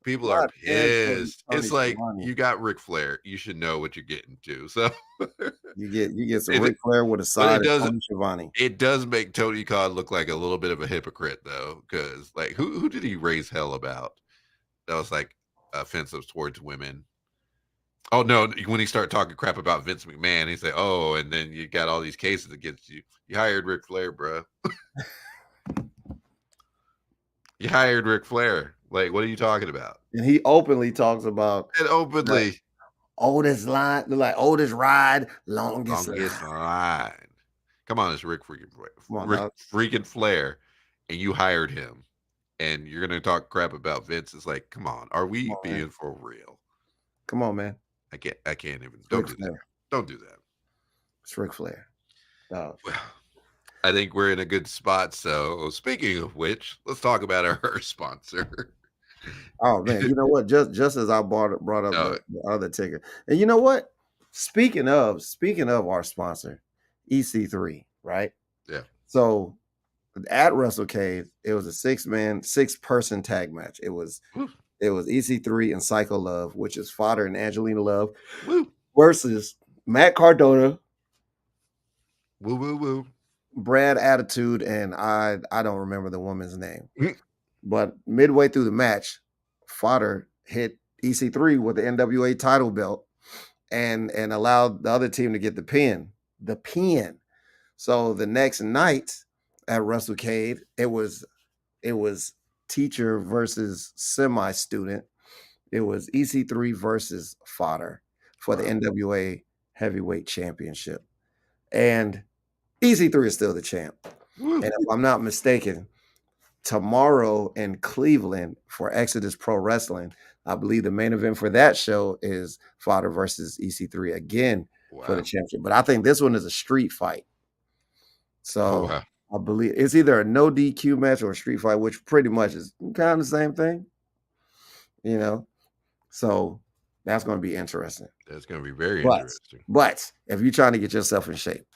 People are pissed. It's like you got Ric Flair. You should know what you're getting to. So
you get some Ric Flair with a side of Tony Schiavone.
It does make Tony Khan look like a little bit of a hypocrite, though, because like who did he raise hell about? That was like offensive towards women. Oh no! When he started talking crap about Vince McMahon, he said, "Oh," and then you got all these cases against you. You hired Ric Flair, bro. You hired Ric Flair. Like, what are you talking about?
And he openly talks about
oldest
line, like oldest ride, longest
line. Come on, it's Rick freaking Flair, and you hired him, and you're gonna talk crap about Vince. It's like, come on, are we being for real?
Come on, man.
I can't even. Don't do that. Don't do that.
It's Ric Flair.
Well, I think we're in a good spot. So, speaking of which, let's talk about our sponsor.
Oh man, you know what? Just as I brought up the other ticker, and you know what? Speaking of our sponsor, EC3, right?
Yeah.
So at WrestleCade, it was a 6-person tag match. It was EC3 and Psycho Love, which is Fodder and Angelina Love, versus Matt Cardona, Brad Attitude, and I don't remember the woman's name. But midway through the match, Fodder hit EC3 with the NWA title belt and allowed the other team to get the pin. So the next night at WrestleCade, it was teacher versus semi-student. It was EC3 versus Fodder for the NWA Heavyweight Championship. And EC3 is still the champ. And if I'm not mistaken, tomorrow in Cleveland for Exodus Pro Wrestling, I believe the main event for that show is Fodder versus EC3 again for the championship. But I think this one is a street fight. So I believe it's either a no DQ match or a street fight, which pretty much is kind of the same thing. So that's going to be interesting.
That's going to be very interesting.
But if you're trying to get yourself in shape,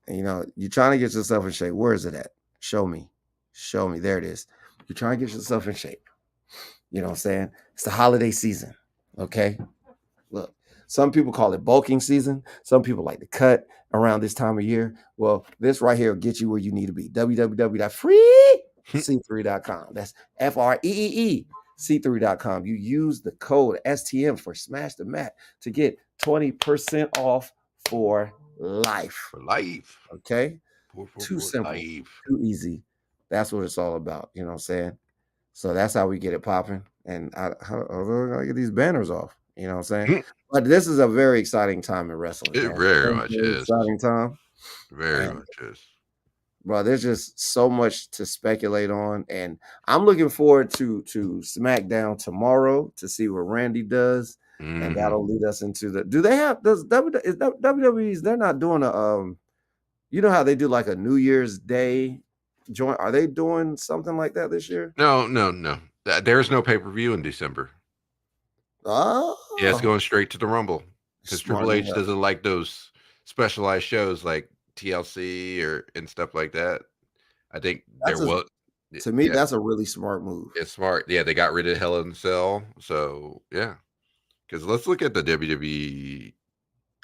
you're trying to get yourself in shape, where is it at? Show me. Show me. There it is. You're trying to get yourself in shape. You know what I'm saying? It's the holiday season. Okay. Look, some people call it bulking season. Some people like to cut around this time of year. Well, this right here will get you where you need to be. www.freec3.com. That's FREEE C3.com. You use the code STM for Smash the Mat to get 20% off for life.
For life.
Okay.
For
Too simple.
life.
Too easy. That's what it's all about. You know what I'm saying? So that's how we get it popping. And I get these banners off. You know what I'm saying? But this is a very exciting time in wrestling.
It
Man.
very much
Very
is.
exciting time.
Very
And,
much is.
bro, there's just so much to speculate on. And I'm looking forward to SmackDown tomorrow to see what Randy does. And that'll lead us into the WWE's, they're not doing a you know how they do like a New Year's Day joint? Are they doing something like that this year?
No. There's no pay-per-view in December.
Oh,
Yeah, it's going straight to the Rumble because
Smart
Triple H
enough.
doesn't like those specialized shows like TLC and stuff like that. I think
To me,
yeah,
that's a really smart move.
it's smart. Yeah, they got rid of Hell in a Cell, so yeah. Because let's look at the WWE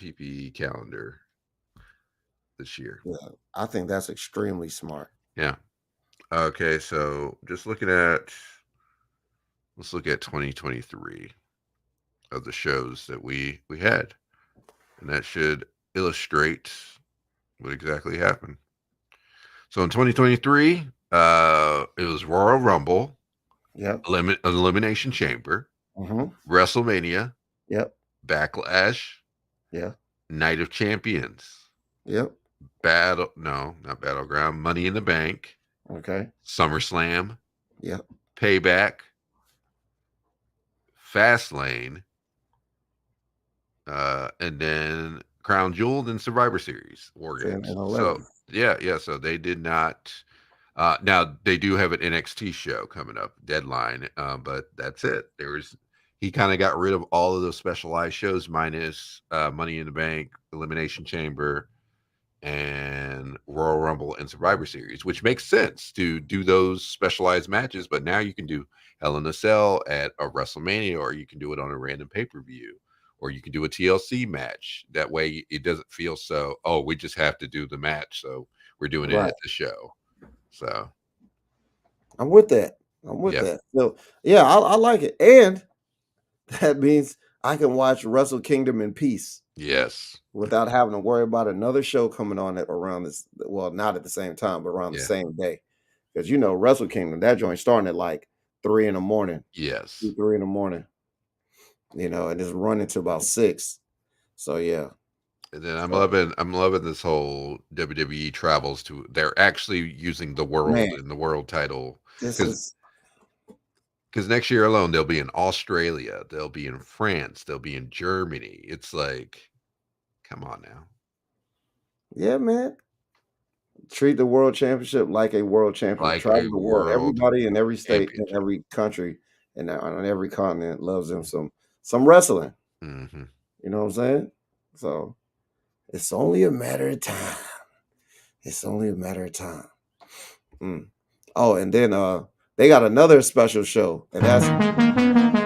PP calendar this year.
Yeah, I think that's extremely smart.
Yeah. Okay, so just let's look at 2023 of the shows that we had, and that should illustrate what exactly happened. So in 2023, it was Royal Rumble,
Yep.
Elimination Chamber, WrestleMania,
Yep.
Backlash,
Yeah.
Night of Champions,
Yep.
not Battleground, Money in the Bank,
Okay.
SummerSlam,
Yep.
Payback, Fastlane, and then Crown Jewel and Survivor Series War
10
Games.
and
So
11.
so they did not. Now they do have an NXT show coming up, Deadline, but that's it. He kind of got rid of all of those specialized shows minus Money in the Bank, Elimination Chamber, and Royal Rumble and Survivor Series, which makes sense to do those specialized matches. But now you can do Hell in a Cell at a WrestleMania, or you can do it on a random pay-per-view, or you can do a TLC match. That way it doesn't feel so, oh, we just have to do the match, so we're doing it at the show. So
I'm with that. So yeah, I like it. And that means I can watch Wrestle Kingdom in peace.
Yes.
Without having to worry about another show coming on at around this, well, not at the same time, but around the same day. Because Wrestle Kingdom, that joint starting at like 3 a.m.
Yes.
2, 3 a.m. And it's running to about 6. So yeah.
And then I'm loving this whole WWE travels to. They're actually using the world in the world title because next year alone they'll be in Australia, they'll be in France, they'll be in Germany. It's like, come on now.
Yeah, man. Treat the world championship like a world championship.
Like
Travel
a
the world. Everybody in every state, in
championship.
every country, and on every continent loves them some wrestling.
Mm-hmm.
You know what I'm saying? So it's only a matter of time. It's only a matter of time. Oh, and then they got another special show, and that's